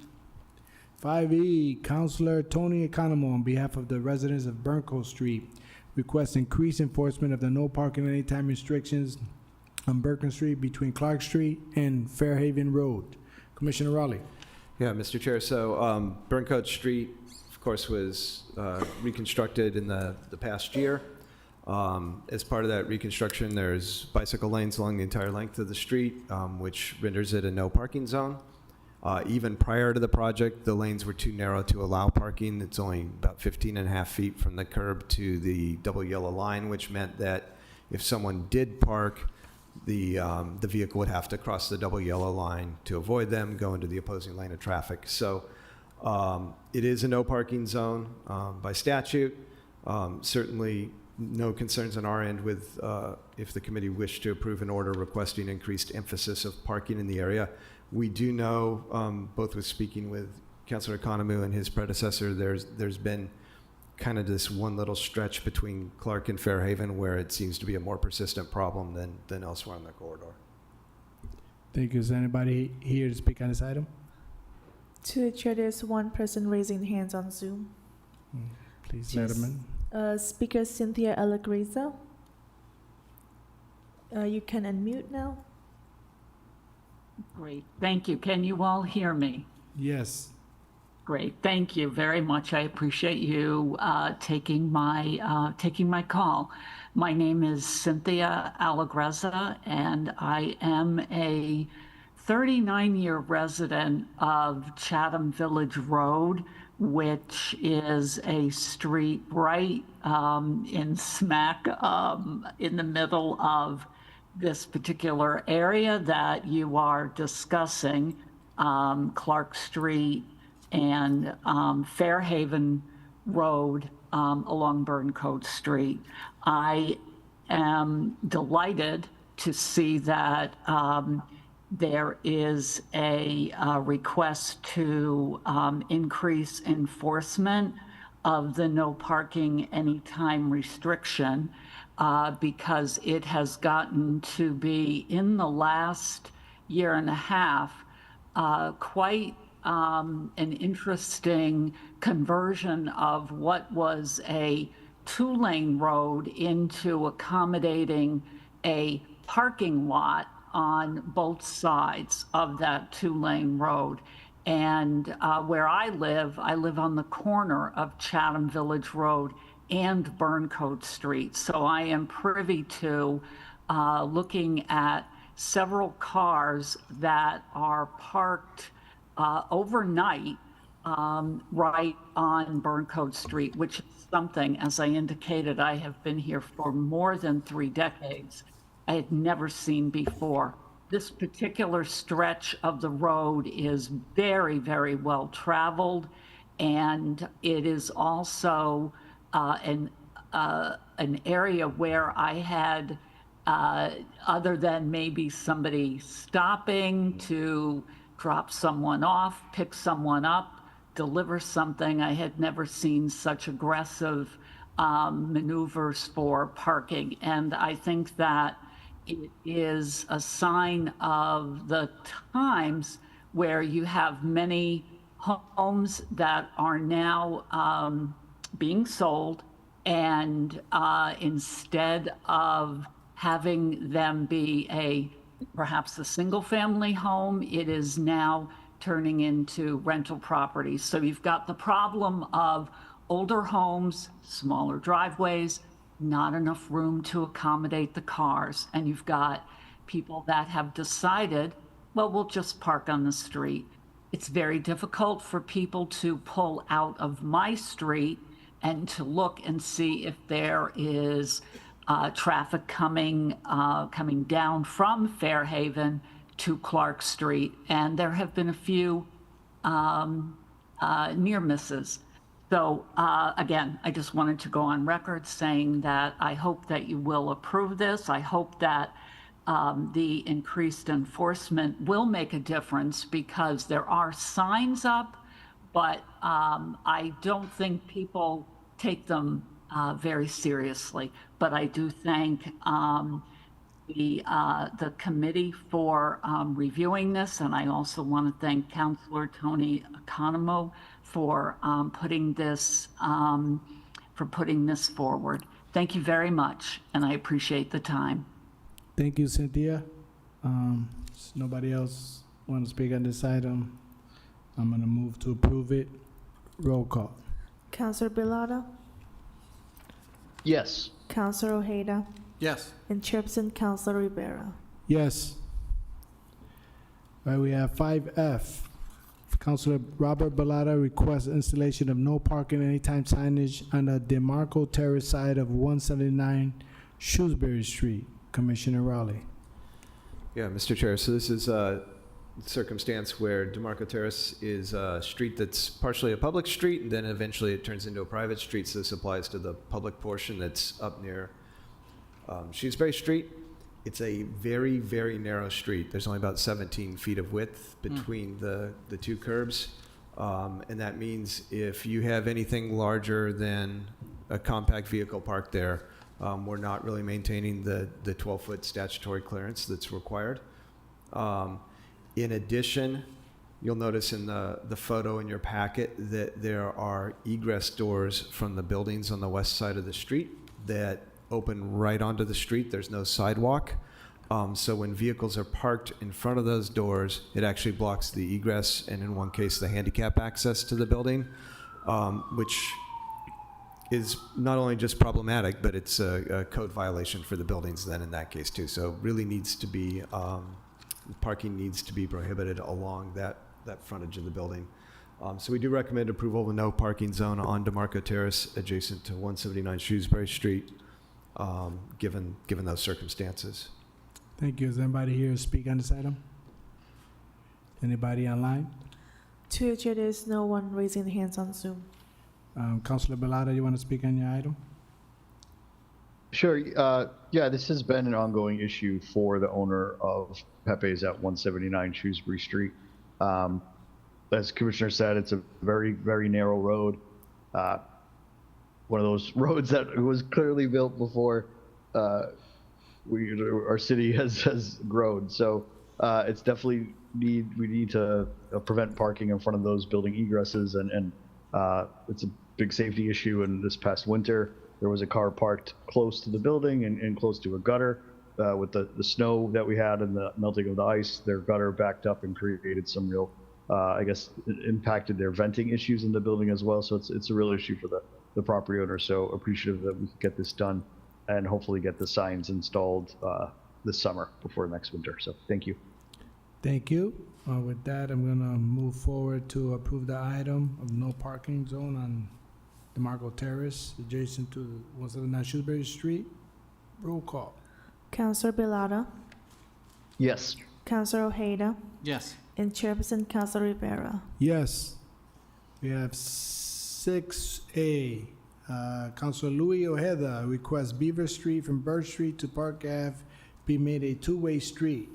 5E, Councilor Tony Economo on behalf of the residents of Burncoat Street requests increased enforcement of the no parking anytime restrictions on Burton Street between Clark Street and Fairhaven Road. Commissioner Raleigh. Yeah, Mr. Chair, so Burncoat Street, of course, was reconstructed in the past year. As part of that reconstruction, there's bicycle lanes along the entire length of the street, which renders it a no parking zone. Even prior to the project, the lanes were too narrow to allow parking. It's only about 15.5 feet from the curb to the double yellow line, which meant that if someone did park, the vehicle would have to cross the double yellow line to avoid them, go into the opposing lane of traffic. So it is a no parking zone by statute. Certainly no concerns on our end with if the committee wished to approve an order requesting increased emphasis of parking in the area. We do know, both with speaking with Councilor Economou and his predecessor, there's been kind of this one little stretch between Clark and Fairhaven where it seems to be a more persistent problem than elsewhere in the corridor. Thank you. Is anybody here to speak on this item? To the chair, there's one person raising hands on Zoom. Please let them in. Speaker Cynthia Alagreza. You can unmute now. Great, thank you. Can you all hear me? Yes. Great, thank you very much. I appreciate you taking my call. My name is Cynthia Alagreza, and I am a 39-year resident of Chatham Village Road, which is a street right in smack in the middle of this particular area that you are discussing, Clark Street and Fairhaven Road along Burncoat Street. I am delighted to see that there is a request to increase enforcement of the no parking anytime restriction because it has gotten to be, in the last year and a half, quite an interesting conversion of what was a two-lane road into accommodating a parking lot on both sides of that two-lane road. And where I live on the corner of Chatham Village Road and Burncoat Street. So I am privy to looking at several cars that are parked overnight right on Burncoat Street, which is something, as I indicated, I have been here for more than 3 decades. I had never seen before. This particular stretch of the road is very, very well traveled, and it is also an area where I had, other than maybe somebody stopping to drop someone off, pick someone up, deliver something, I had never seen such aggressive maneuvers for parking. And I think that it is a sign of the times where you have many homes that are now being sold, and instead of having them be perhaps a single-family home, it is now turning into rental properties. So you've got the problem of older homes, smaller driveways, not enough room to accommodate the cars, and you've got people that have decided, well, we'll just park on the street. It's very difficult for people to pull out of my street and to look and see if there is traffic coming down from Fairhaven to Clark Street, and there have been a few near misses. So again, I just wanted to go on record saying that I hope that you will approve this. I hope that the increased enforcement will make a difference, because there are signs up, but I don't think people take them very seriously. But I do thank the committee for reviewing this, and I also want to thank Councilor Tony Economo for putting this forward. Thank you very much, and I appreciate the time. Thank you, Cynthia. Nobody else want to speak on this item? I'm going to move to approve it. Roll call. Counselor Bilada, Yes. Counselor Ojeda, Yes. and Chairperson Counselor Rivera. Yes. All right, we have 5F. Councilor Robert Balada requests installation of no parking anytime signage on the DeMarco Terrace side of 179 Shrewsbury Street. Commissioner Raleigh. Yeah, Mr. Chair, so this is a circumstance where DeMarco Terrace is a street that's partially a public street, and then eventually it turns into a private street, so this applies to the public portion that's up near Shrewsbury Street. It's a very, very narrow street. There's only about 17 feet of width between the two curbs, and that means if you have anything larger than a compact vehicle parked there, we're not really maintaining the 12-foot statutory clearance that's required. In addition, you'll notice in the photo in your packet that there are egress doors from the buildings on the west side of the street that open right onto the street. There's no sidewalk. So when vehicles are parked in front of those doors, it actually blocks the egress and in one case the handicap access to the building, which is not only just problematic, but it's a code violation for the buildings then in that case too. So really needs to be, parking needs to be prohibited along that frontage of the building. So we do recommend approval of a no parking zone on DeMarco Terrace adjacent to 179 Shrewsbury Street, given those circumstances. Thank you. Is anybody here to speak on this item? Anybody online? To your chair, there is no one raising their hands on Zoom. Councilor Balada, you want to speak on your item? Sure. Yeah, this has been an ongoing issue for the owner of Pepe's at 179 Shrewsbury Street. As Commissioner said, it's a very, very narrow road. One of those roads that was clearly built before our city has grown. So it's definitely we need to prevent parking in front of those building egresses, and it's a big safety issue. And this past winter, there was a car parked close to the building and close to a gutter. With the snow that we had and the melting of the ice, their gutter backed up and created some real, I guess, it impacted their venting issues in the building as well. So it's a real issue for the property owner. So appreciative that we can get this done and hopefully get the signs installed this summer before next winter. So thank you. Thank you. With that, I'm going to move forward to approve the item of no parking zone on DeMarco Terrace adjacent to 179 Shrewsbury Street. Roll call. Counselor Bilada, Yes. Counselor Ojeda, Yes. and Chairperson Counselor Rivera. Yes. We have 6A. Councilor Louis Ojeda requests Beaver Street from Birch Street to Park Ave be made a two-way street.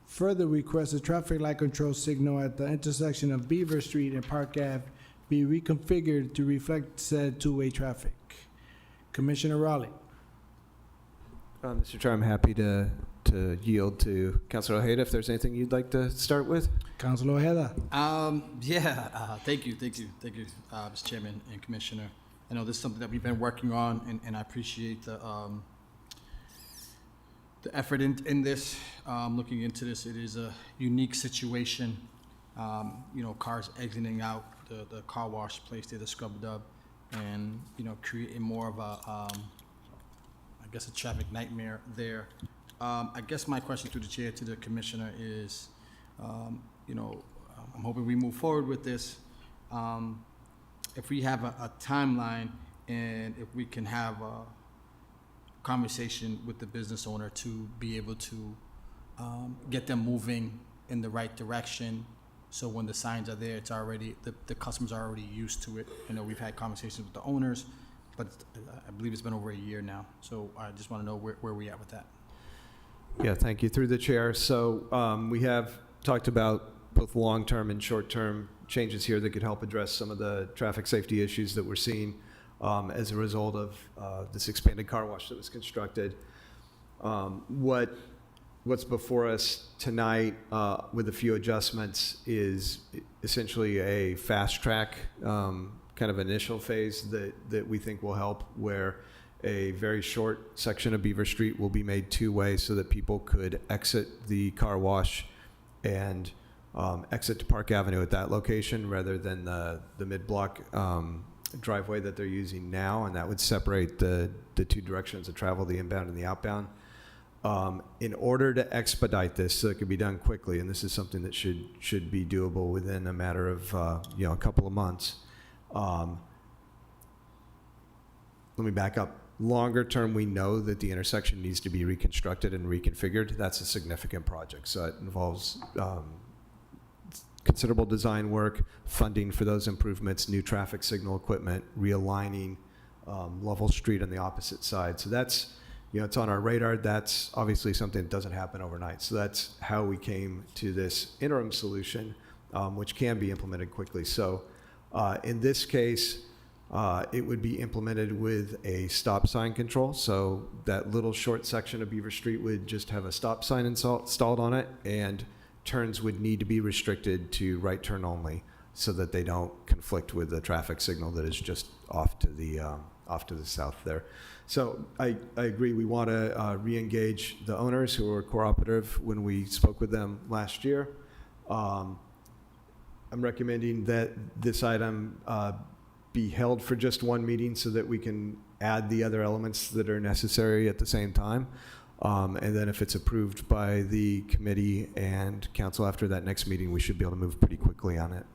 Further requests a traffic light control signal at the intersection of Beaver Street and Park Ave be reconfigured to reflect said two-way traffic. Commissioner Raleigh. Mr. Chair, I'm happy to to yield to Councilor Ojeda if there's anything you'd like to start with. Councilor Ojeda. Thank you, Mr. Chairman and Commissioner. I know this is something that we've been working on, and I appreciate the effort in this, looking into this. It is a unique situation. Cars exiting out the car wash place there, the Scrub Dub, and, creating more of a, I guess, a traffic nightmare there. I guess my question through the chair to the commissioner is, I'm hoping we move forward with this. If we have a timeline and if we can have a conversation with the business owner to be able to get them moving in the right direction. So when the signs are there, it's already, the customers are already used to it. I know we've had conversations with the owners, but I believe it's been over a year now. So I just want to know where we at with that. Yeah, thank you. Through the chair. So we have talked about both long-term and short-term changes here that could help address some of the traffic safety issues that we're seeing as a result of this expanded car wash that was constructed. What's before us tonight with a few adjustments is essentially a fast track kind of initial phase that we think will help, where a very short section of Beaver Street will be made two-way so that people could exit the car wash and exit to Park Avenue at that location rather than the mid-block driveway that they're using now, and that would separate the two directions of travel, the inbound and the outbound. In order to expedite this so it can be done quickly, and this is something that should be doable within a matter of a couple of months. Let me back up. Longer term, we know that the intersection needs to be reconstructed and reconfigured. That's a significant project, so it involves considerable design work, funding for those improvements, new traffic signal equipment, realigning Lovell Street on the opposite side. So that's, it's on our radar. That's obviously something that doesn't happen overnight. So that's how we came to this interim solution, which can be implemented quickly. So in this case, it would be implemented with a stop sign control. So that little short section of Beaver Street would just have a stop sign installed on it, and turns would need to be restricted to right turn only so that they don't conflict with the traffic signal that is just off to the south there. So I agree. We want to re-engage the owners who were cooperative when we spoke with them last year. I'm recommending that this item be held for just one meeting so that we can add the other elements that are necessary at the same time. And then if it's approved by the committee and council after that next meeting, we should be able to move pretty quickly on it.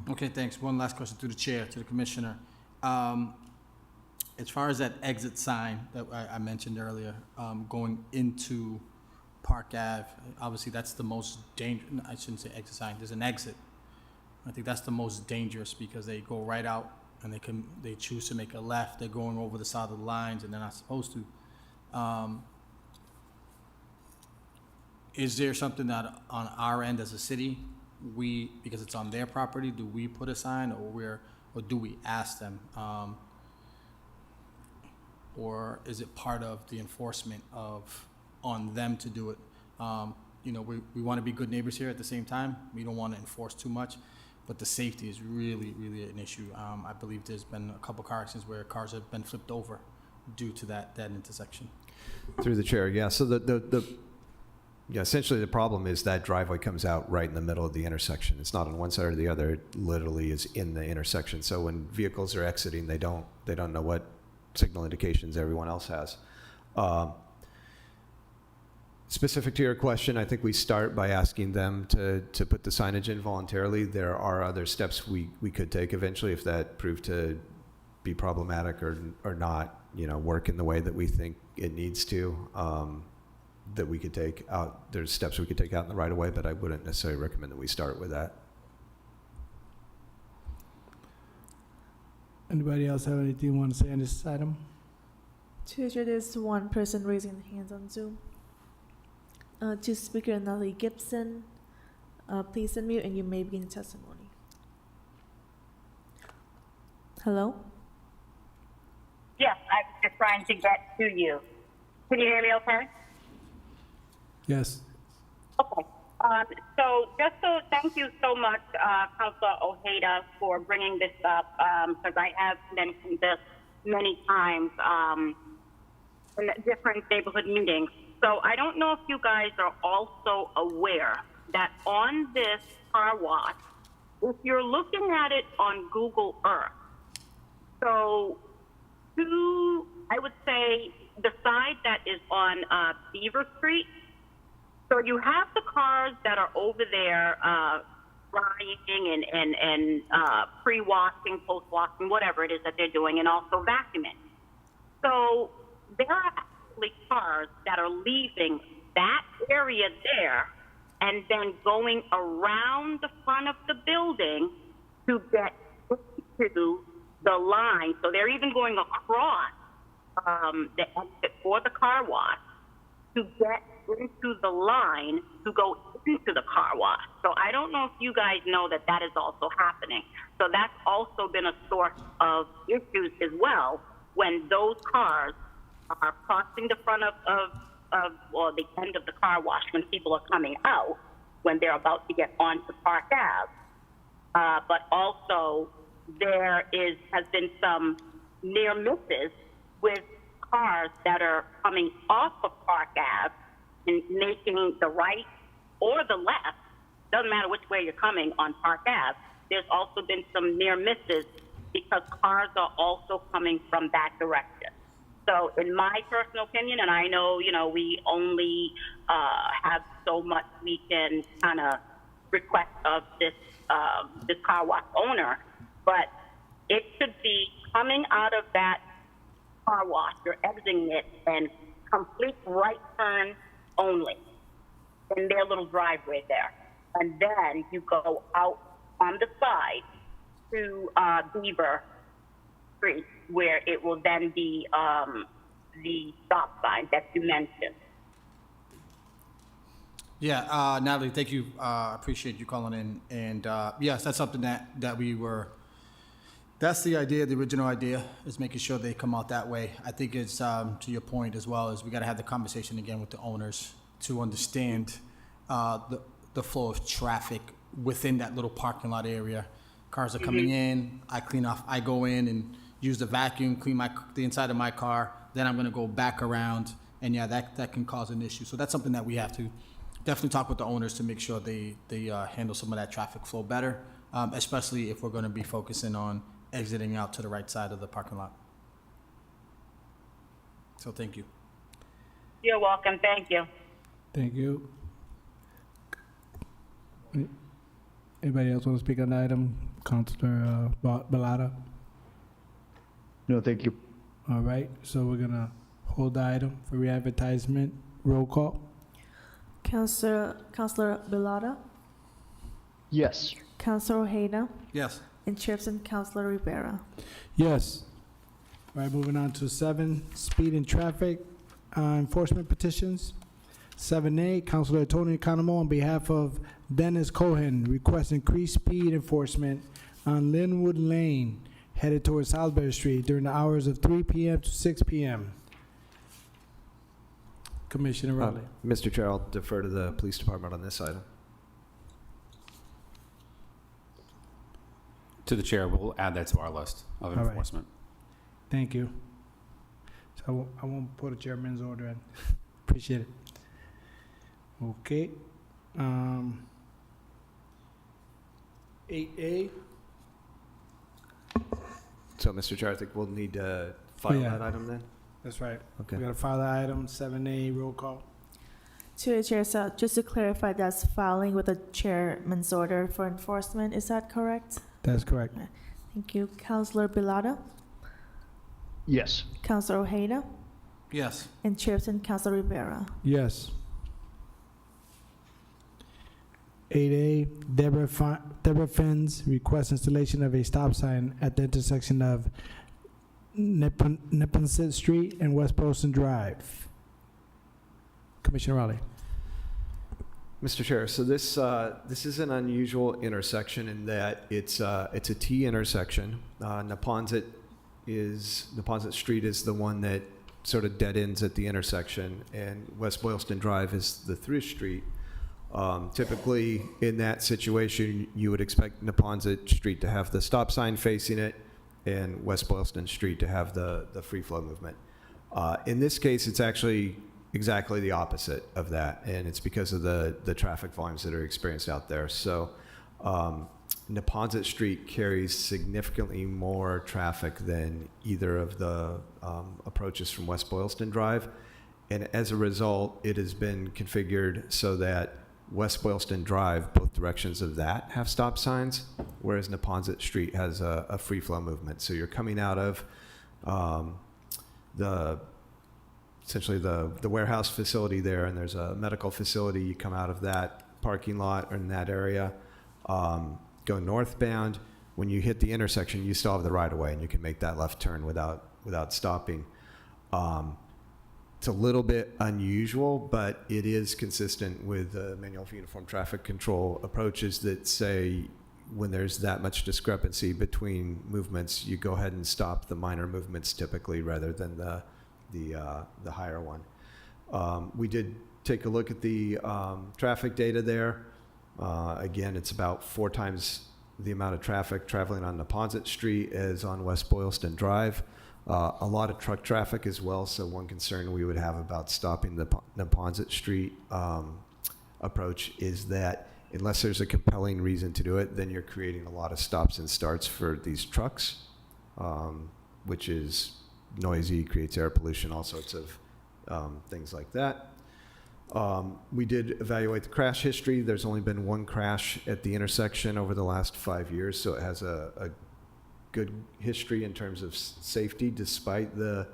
Okay, thanks. One last question through the chair to the commissioner. As far as that exit sign that I mentioned earlier, going into Park Ave, obviously that's the most dangerous. I shouldn't say exit sign. There's an exit. I think that's the most dangerous because they go right out and they choose to make a left. They're going over the side of the lines and they're not supposed to. Is there something that on our end as a city, because it's on their property, do we put a sign or do we ask them? Or is it part of the enforcement on them to do it? We want to be good neighbors here at the same time. We don't want to enforce too much, but the safety is really, really an issue. I believe there's been a couple car accidents where cars have been flipped over due to that intersection. Through the chair, yeah. So essentially the problem is that driveway comes out right in the middle of the intersection. It's not on one side or the other. It literally is in the intersection. So when vehicles are exiting, they don't know what signal indications everyone else has. Specific to your question, I think we start by asking them to put the signage in voluntarily. There are other steps we could take eventually if that proved to be problematic or not, work in the way that we think it needs to, that we could take out. There's steps we could take out in the right of way, but I wouldn't necessarily recommend that we start with that. Anybody else have anything you want to say on this item? Tuesday, there's one person raising their hands on Zoom. To Speaker Natalie Gibson, please unmute and you may begin testimony. Hello? Yes, I was just trying to get to you. Can you hear me okay? Yes. Okay. Thank you so much, Councilor Ojeda, for bringing this up, because I have mentioned this many times in different neighborhood meetings. So I don't know if you guys are also aware that on this car wash, if you're looking at it on Google Earth, so I would say the side that is on Beaver Street, so you have the cars that are over there drying and pre-washing, post-washing, whatever it is that they're doing, and also vacuuming. So there are actually cars that are leaving that area there and then going around the front of the building to get to the line. So they're even going across the exit for the car wash to get into the line to go into the car wash. So I don't know if you guys know that that is also happening. So that's also been a source of issues as well when those cars are crossing the front of or the end of the car wash when people are coming out, when they're about to get onto Park Ave. But also there has been some near misses with cars that are coming off of Park Ave and making the right or the left, doesn't matter which way you're coming on Park Ave. There's also been some near misses because cars are also coming from that direction. So in my personal opinion, and I know, we only have so much we can kind of request of this car wash owner, but it should be coming out of that car wash, you're exiting it, and complete right turn only in their little driveway there. And then you go out on the side to Beaver Street, where it will then be the stop sign that you mentioned. Yeah, Natalie, thank you. Appreciate you calling in. And yes, that's something that we were. That's the idea. The original idea is making sure they come out that way. I think it's to your point as well, is we got to have the conversation again with the owners to understand the flow of traffic within that little parking lot area. Cars are coming in. I clean off. I go in and use the vacuum, clean the inside of my car. Then I'm going to go back around, and yeah, that can cause an issue. So that's something that we have to definitely talk with the owners to make sure they handle some of that traffic flow better, especially if we're going to be focusing on exiting out to the right side of the parking lot. So thank you. You're welcome. Thank you. Thank you. Anybody else want to speak on the item? Councilor Balada? No, thank you. All right, so we're gonna hold the item for re-advertisement. Roll call. Councilor Bilada, Yes. Councilor Ojeda, Yes. and Chairperson Councilor Rivera. Yes. All right, moving on to 7, speed and traffic enforcement petitions. 7A, Councilor Tony Economo on behalf of Dennis Cohen requests increased speed enforcement on Linwood Lane headed towards Salisbury Street during the hours of 3 p.m. to 6 p.m. Commissioner Rowley. Mr. Chair, I'll defer to the police department on this item. To the chair, we'll add that to our list of All right. enforcement. Thank you. So I won't put a chairman's order in. Appreciate it. Okay. 8A. So, Mr. Chair, I think we'll need to file yeah. that item then? That's right. Okay. We got to file the item. 7A, roll call. To the chair, so just to clarify, that's filing with a chairman's order for enforcement. Is that correct? That's correct. Thank you. Councilor Bilada, Yes. Councilor Ojeda, Yes. and Chairperson Councilor Rivera. Yes. 8A, Deborah Fens requests installation of a stop sign at the intersection of Neponset Street and West Boylston Drive. Commissioner Rowley. Mr. Chair, so this is an unusual intersection in that it's a T intersection. Neponset Street is the one that sort of dead ends at the intersection, and West Boylston Drive is the through street. Typically, in that situation, you would expect Neponset Street to have the stop sign facing it and West Boylston Street to have the free flow movement. In this case, it's actually exactly the opposite of that, and it's because of the traffic volumes that are experienced out there. So Neponset Street carries significantly more traffic than either of the approaches from West Boylston Drive, and as a result, it has been configured so that West Boylston Drive, both directions of that, have stop signs, whereas Neponset Street has a free flow movement. So you're coming out of essentially the warehouse facility there, and there's a medical facility. You come out of that parking lot or in that area, go northbound. When you hit the intersection, you still have the right of way, and you can make that left turn without stopping. It's a little bit unusual, but it is consistent with the Manual for Uniform Traffic Control approaches that say when there's that much discrepancy between movements, you go ahead and stop the minor movements typically rather than the higher one. We did take a look at the traffic data there. Again, it's about 4 times the amount of traffic traveling on Neponset Street as on West Boylston Drive. A lot of truck traffic as well, so one concern we would have about stopping the Neponset Street approach is that unless there's a compelling reason to do it, then you're creating a lot of stops and starts for these trucks, which is noisy, creates air pollution, all sorts of things like that. We did evaluate the crash history. There's only been 1 crash at the intersection over the last 5 years, so it has a good history in terms of safety, despite the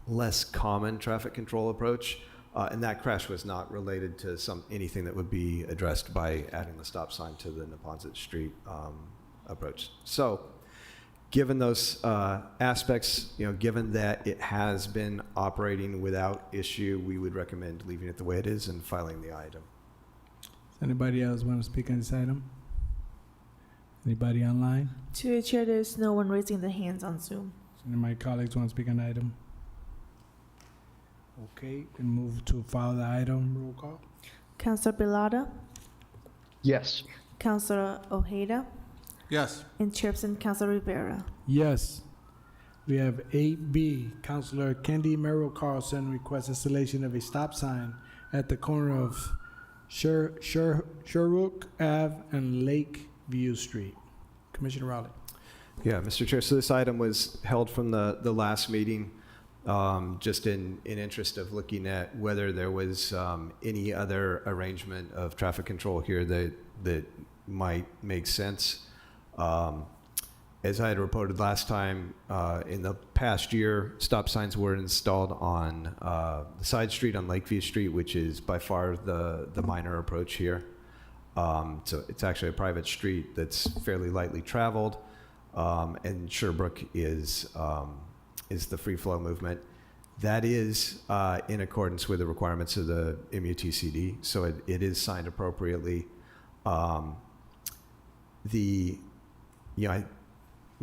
less common traffic control approach. And that crash was not related to anything that would be addressed by adding the stop sign to the Neponset Street approach. So, given those aspects, given that it has been operating without issue, we would recommend leaving it the way it is and filing the item. Does anybody else want to speak on this item? Anybody online? To the chair, there's no one raising their hands on Zoom. Does any of my colleagues want to speak on the item? Okay, then move to file the item. Roll call. Councilor Bilada, Yes. Councilor Ojeda, Yes. and Chairperson Councilor Rivera. Yes. We have 8B, Councilor Kendi Merrill Carlson requests installation of a stop sign at the corner of Sherrook Ave and Lakeview Street. Commissioner Rowley. Yeah, Mr. Chair, so this item was held from the last meeting, just in interest of looking at whether there was any other arrangement of traffic control here that might make sense. As I had reported last time, in the past year, stop signs were installed on the side street on Lakeview Street, which is by far the minor approach here. So it's actually a private street that's fairly lightly traveled, and Sherbrooke is the free flow movement. That is in accordance with the requirements of the MUTCD, so it is signed appropriately.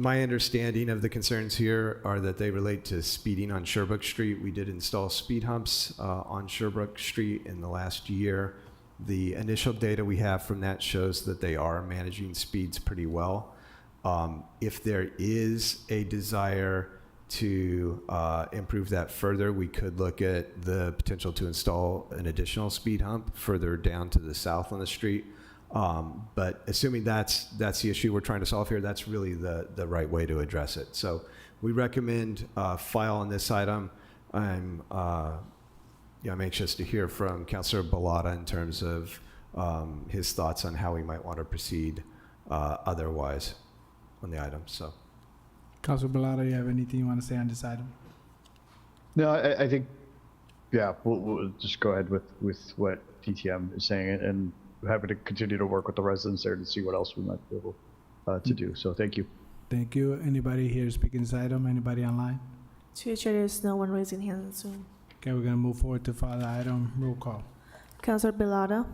My understanding of the concerns here are that they relate to speeding on Sherbrooke Street. We did install speed humps on Sherbrooke Street in the last year. The initial data we have from that shows that they are managing speeds pretty well. If there is a desire to improve that further, we could look at the potential to install an additional speed hump further down to the south on the street. But assuming that's the issue we're trying to solve here, that's really the right way to address it. So we recommend file on this item. I'm anxious to hear from Councilor Balata in terms of his thoughts on how we might want to proceed otherwise on the item. So, Councilor Balata, you have anything you want to say on this item? No, I think, yeah, we'll just go ahead with what DTM is saying, and happy to continue to work with the residents there to see what else we might be able to do. So thank you. Thank you. Anybody here speaking this item? Anybody online? To the chair, there's no one raising hands on Zoom. Okay, we're going to move forward to file the item. Roll call. Councilor Bilada,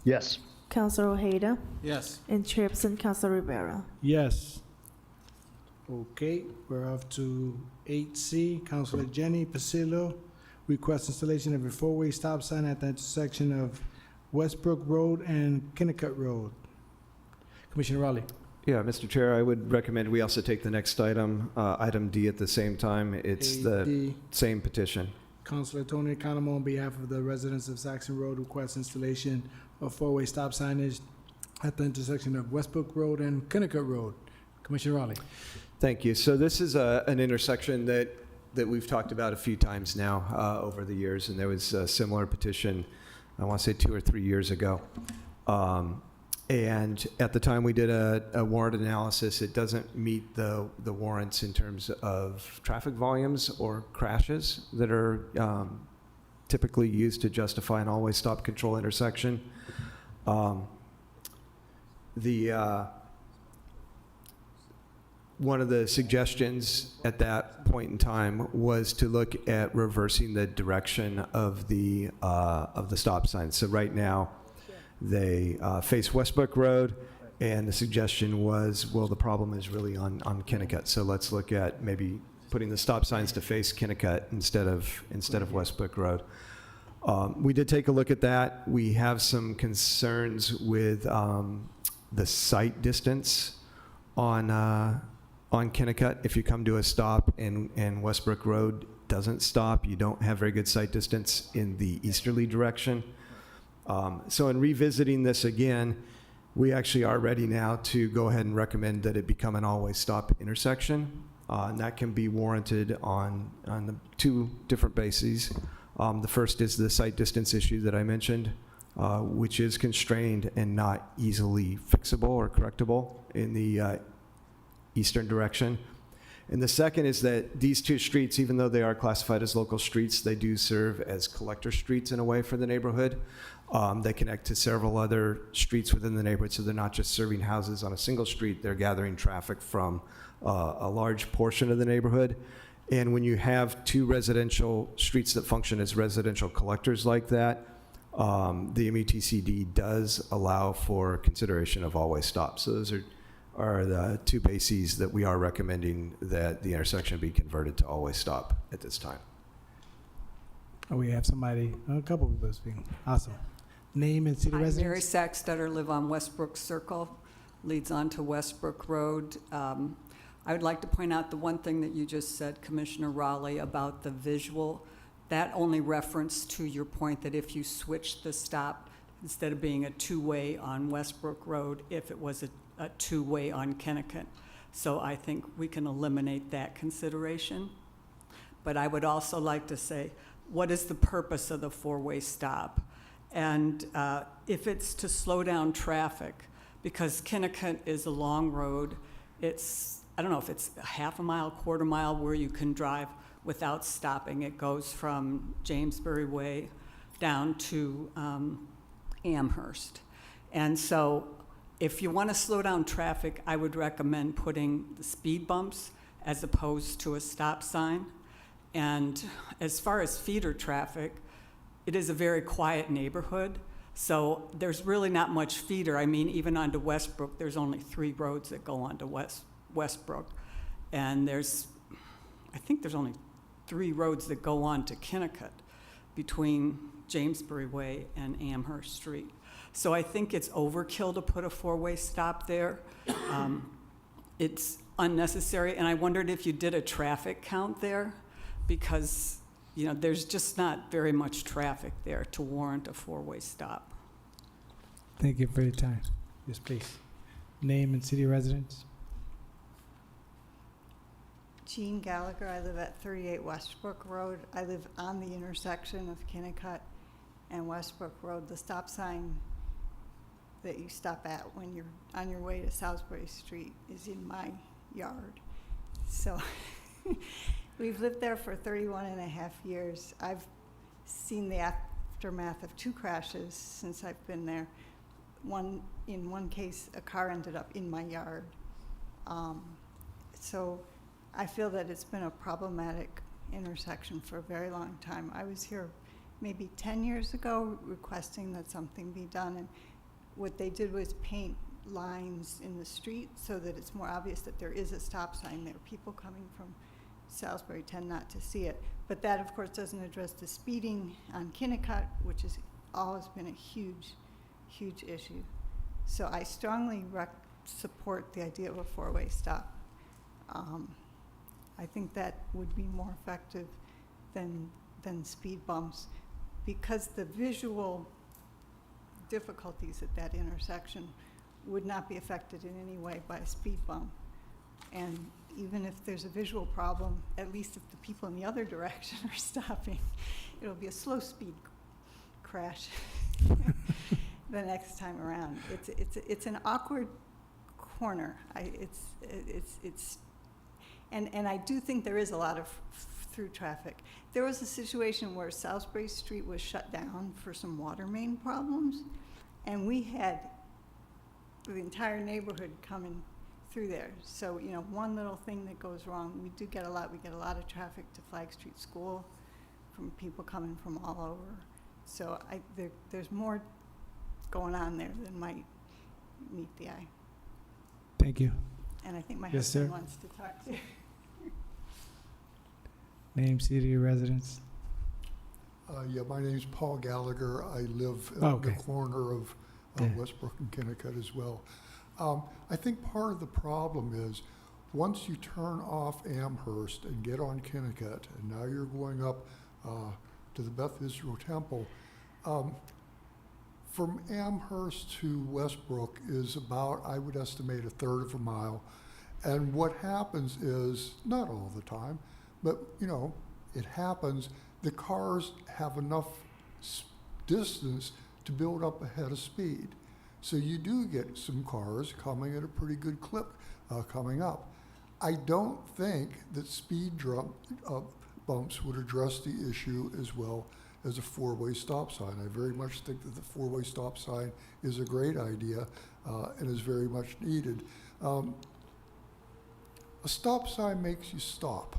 Yes. Councilor Ojeda, Yes. and Chairperson Councilor Rivera. Yes. Okay, we're off to 8C. Councilor Jenny Pasillo, request installation of a four-way stop sign at the intersection of Westbrook Road and Kennicott Road. Commissioner Raleigh. Yeah, Mr. Chair, I would recommend we also take the next item, item D at the same time. It's the 8D. same petition. Councilor Tony Economo, on behalf of the residents of Saxon Road, requests installation of four-way stop signage at the intersection of Westbrook Road and Kennicott Road. Commissioner Raleigh. Thank you. So this is an intersection that we've talked about a few times now over the years, and there was a similar petition, I want to say 2 or 3 years ago. And at the time we did a warrant analysis, it doesn't meet the warrants in terms of traffic volumes or crashes that are typically used to justify an always stop control intersection. One of the suggestions at that point in time was to look at reversing the direction of the stop signs. So right now, they face Westbrook Road, and the suggestion was, well, the problem is really on Kennicott. So let's look at maybe putting the stop signs to face Kennicott instead of Westbrook Road. We did take a look at that. We have some concerns with the sight distance on Kennicott. If you come to a stop and Westbrook Road doesn't stop, you don't have very good sight distance in the easterly direction. So in revisiting this again, we actually are ready now to go ahead and recommend that it become an always stop intersection. And that can be warranted on the 2 different bases. The first is the sight distance issue that I mentioned, which is constrained and not easily fixable or correctable in the eastern direction. And the second is that these 2 streets, even though they are classified as local streets, they do serve as collector streets in a way for the neighborhood. They connect to several other streets within the neighborhood, so they're not just serving houses on a single street, they're gathering traffic from a large portion of the neighborhood. And when you have 2 residential streets that function as residential collectors like that, the MUTCD does allow for consideration of always stop. So those are the 2 bases that we are recommending that the intersection be converted to always stop at this time. Oh, we have somebody, a couple people speaking. Awesome. Name and city I'm Mary residence? Saxtetter, live on Westbrook Circle, leads on to Westbrook Road. I would like to point out the one thing that you just said, Commissioner Raleigh, about the visual. That only reference to your point that if you switch the stop, instead of being a 2-way on Westbrook Road, if it was a 2-way on Kennicott. So I think we can eliminate that consideration. But I would also like to say, what is the purpose of the 4-way stop? And if it's to slow down traffic, because Kennicott is a long road, it's, I don't know if it's a half a mile, quarter mile where you can drive without stopping. It goes from Jamesbury Way down to Amherst. And so if you want to slow down traffic, I would recommend putting the speed bumps as opposed to a stop sign. And as far as feeder traffic, it is a very quiet neighborhood, so there's really not much feeder. I mean, even onto Westbrook, there's only 3 roads that go onto Westbrook. And I think there's only 3 roads that go on to Kennicott between Jamesbury Way and Amherst Street. So I think it's overkill to put a 4-way stop there. It's unnecessary, and I wondered if you did a traffic count there, because there's just not very much traffic there to warrant a 4-way stop. Thank you for your time. Yes, please. Name and city residence? Jean Gallagher. I live at 38 Westbrook Road. I live on the intersection of Kennicott and Westbrook Road. The stop sign that you stop at when you're on your way to Salisbury Street is in my yard. So we've lived there for 31 and a half years. I've seen the aftermath of 2 crashes since I've been there. In one case, a car ended up in my yard. So I feel that it's been a problematic intersection for a very long time. I was here maybe 10 years ago requesting that something be done, and what they did was paint lines in the street so that it's more obvious that there is a stop sign there. People coming from Salisbury tend not to see it. But that, of course, doesn't address the speeding on Kinnicott, which has always been a huge, huge issue. So I strongly support the idea of a four-way stop. I think that would be more effective than speed bumps, because the visual difficulties at that intersection would not be affected in any way by a speed bump. And even if there's a visual problem, at least if the people in the other direction are stopping, it'll be a slow speed crash the next time around. It's an awkward corner. And I do think there is a lot of through traffic. There was a situation where Salisbury Street was shut down for some water main problems, and we had the entire neighborhood coming through there. So, you know, one little thing that goes wrong, we get a lot of traffic to Flag Street School from people coming from all over. So there's more going on there than might meet the eye. Thank you. And I think my Yes, husband sir. wants to talk too. Name, city, residence. Yeah, my name's Paul Gallagher. I live Oh, at okay. the corner of Yeah. Westbrook and Kinnicott as well. I think part of the problem is, once you turn off Amherst and get on Kinnicott, and now you're going up to the Beth Israel Temple, from Amherst to Westbrook is about, I would estimate, a third of a mile. And what happens is, not all the time, but, you know, it happens, the cars have enough distance to build up a head of speed. So you do get some cars coming at a pretty good clip coming up. I don't think that speed bumps would address the issue as well as a four-way stop sign. I very much think that the four-way stop sign is a great idea and is very much needed. A stop sign makes you stop.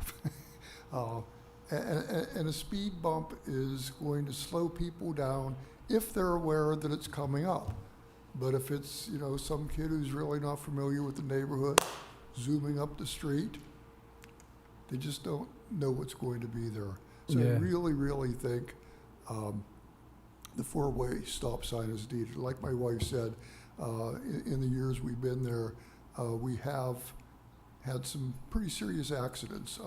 And a speed bump is going to slow people down if they're aware that it's coming up. But if it's, you know, some kid who's really not familiar with the neighborhood, zooming up the street, they just don't know what's going to be there. So Yeah. I really, really think the four-way stop sign is needed. Like my wife said, in the years we've been there, we have had some pretty serious accidents.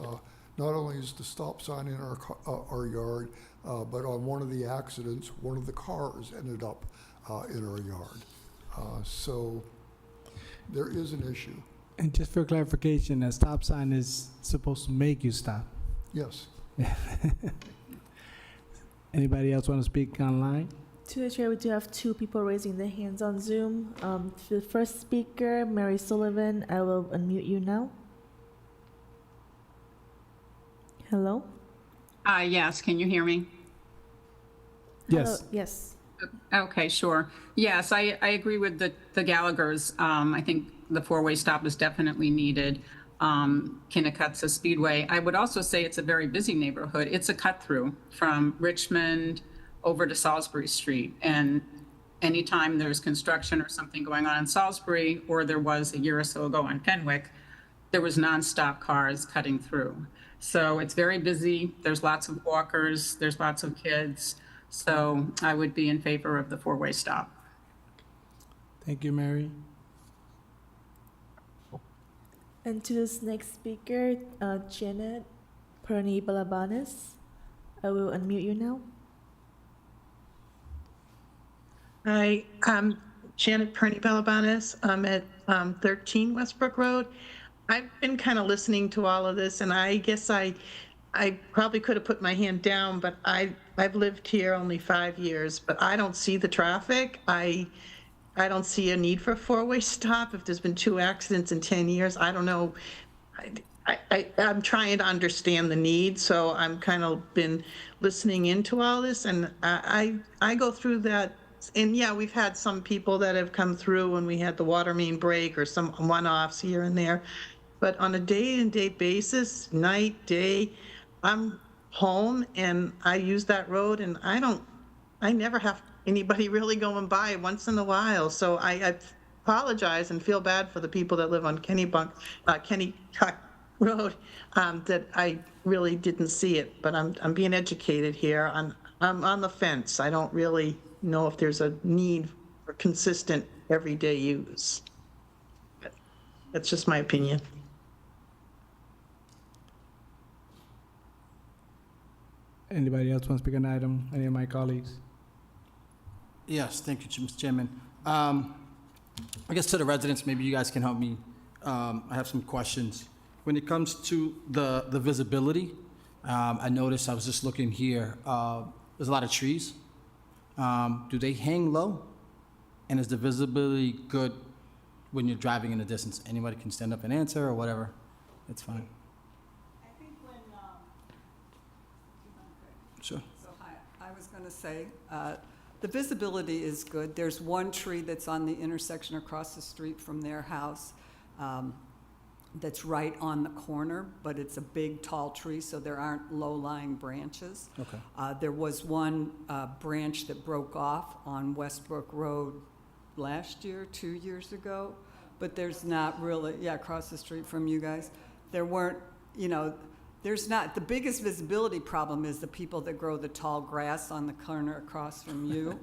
Not only is the stop sign in our yard, but on one of the accidents, one of the cars ended up in our yard. So there is an issue. And just for clarification, a stop sign is supposed to make you stop. Yes. Anybody else want to speak online? To the chair, we do have two people raising their hands on Zoom. The first speaker, Mary Sullivan, I will unmute you now. Hello? Yes, can you hear me? Yes. Hello? Yes. Okay, sure. Yes, I agree with the Gallaghers. I think the four-way stop is definitely needed. Kinnicott's a speedway. I would also say it's a very busy neighborhood. It's a cut-through from Richmond over to Salisbury Street. And anytime there's construction or something going on in Salisbury, or there was a year or so ago on Fenwick, there was nonstop cars cutting through. So it's very busy. There's lots of walkers. There's lots of kids. So I would be in favor of the four-way stop. Thank you, Mary. And to this next speaker, Janet Perni Balabanis, I will unmute you now. Hi, I'm Janet Perni Balabanis. I'm at 13 Westbrook Road. I've been kind of listening to all of this, and I guess I probably could have put my hand down, but I've lived here only 5 years, but I don't see the traffic. I don't see a need for a four-way stop. If there's been 2 accidents in 10 years, I don't know. I'm trying to understand the need, so I'm kind of been listening into all this, and I go through that. And yeah, we've had some people that have come through when we had the water main break or some one-offs here and there. But on a day-to-day basis, night, day, I'm home and I use that road, and I never have anybody really going by once in a while. So I apologize and feel bad for the people that live on Kennebuck Road, that I really didn't see it, but I'm being educated here. I'm on the fence. I don't really know if there's a need for consistent everyday use. But that's just my opinion. Anybody else want to speak on the item? Any of my colleagues? Yes, thank you, Mr. Chairman. I guess to the residents, maybe you guys can help me. I have some questions. When it comes to the visibility, I noticed, I was just looking here, there's a lot of trees. Do they hang low? And is the visibility good when you're driving in the distance? Anybody can stand up and answer or whatever. It's fine. I think when, Sure. So hi, I was going to say, the visibility is good. There's one tree that's on the intersection across the street from their house that's right on the corner, but it's a big, tall tree, so there aren't low-lying branches. Okay. There was one branch that broke off on Westbrook Road last year, 2 years ago, but there's not really, yeah, across the street from you guys. There weren't, there's not, the biggest visibility problem is the people that grow the tall grass on the corner across from you.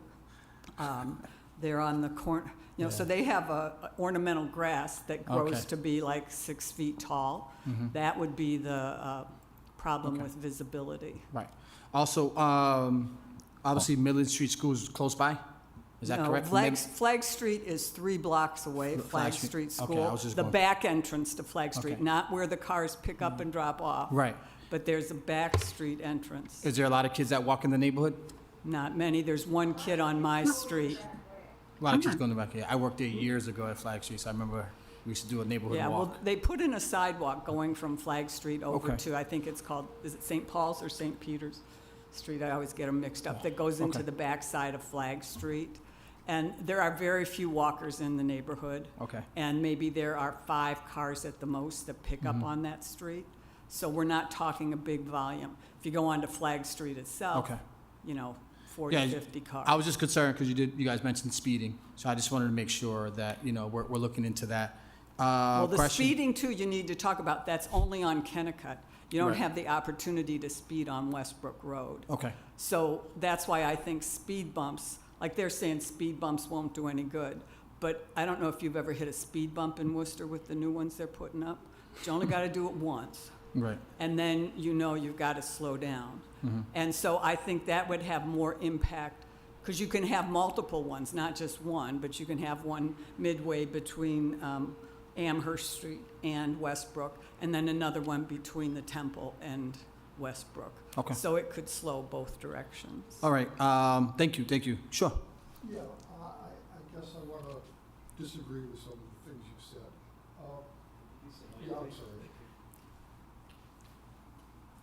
They're on the corner, so they have a ornamental grass that grows Okay. to be like 6 feet tall. Mhm. That would be the problem Okay. with visibility. Right. Also, obviously, Midland Street School is close by? Is that No, correct? Flag Street is 3 blocks away, Flag Flag Street. Street Okay, School. I was just The going- back entrance to Flag Street, Okay. not where the cars pick up and drop off. Right. But there's a back street entrance. Is there a lot of kids that walk in the neighborhood? Not many. There's one kid on my street. A lot of kids going back here. I worked there years ago at Flag Street, so I remember we used to do a neighborhood Yeah, walk. well, they put in a sidewalk going from Flag Street over Okay. to, I think it's called, is it St. Paul's or St. Peter's Street? I always get them mixed up. That goes into Okay. the back side of Flag Street. And there are very few walkers in the neighborhood. Okay. And maybe there are 5 cars at the most that pick up Mhm. on that street. So we're not talking a big volume. If you go onto Flag Street itself, Okay. 40, Yeah, 50 cars. I was just concerned because you guys mentioned speeding, so I just wanted to make sure that, we're looking into that. Well, the Question- speeding too, you need to talk about, that's only on Kennecut. You don't Right. have the opportunity to speed on Westbrook Road. Okay. So that's why I think speed bumps, like they're saying speed bumps won't do any good. But I don't know if you've ever hit a speed bump in Worcester with the new ones they're putting up. You only got to do it once. Right. And then you've got to slow down. And so I think that would have more impact, because you can have multiple ones, not just one, but you can have one midway between Amherst Street and Westbrook, and then another one between the Temple and Westbrook. Okay. So it could slow both directions. All right, thank you. Sure. Yeah, I guess I want to disagree with some of the things you said. Yeah, I'm sorry.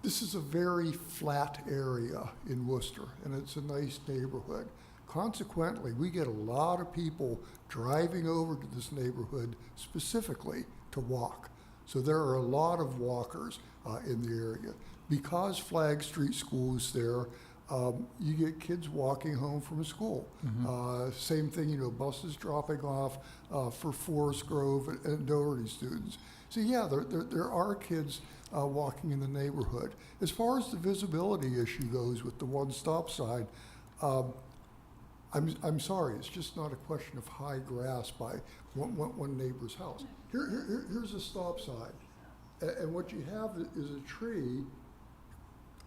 This is a very flat area in Worcester, and it's a nice neighborhood. Consequently, we get a lot of people driving over to this neighborhood specifically to walk. So there are a lot of walkers in the area. Because Flag Street School is there, you get kids walking home from school. Same thing, buses dropping off for Forest Grove and Doherty students. So yeah, there are kids walking in the neighborhood. As far as the visibility issue goes with the one stop sign, I'm sorry, it's just not a question of high grass by one neighbor's house. Here's a stop sign, and what you have is a tree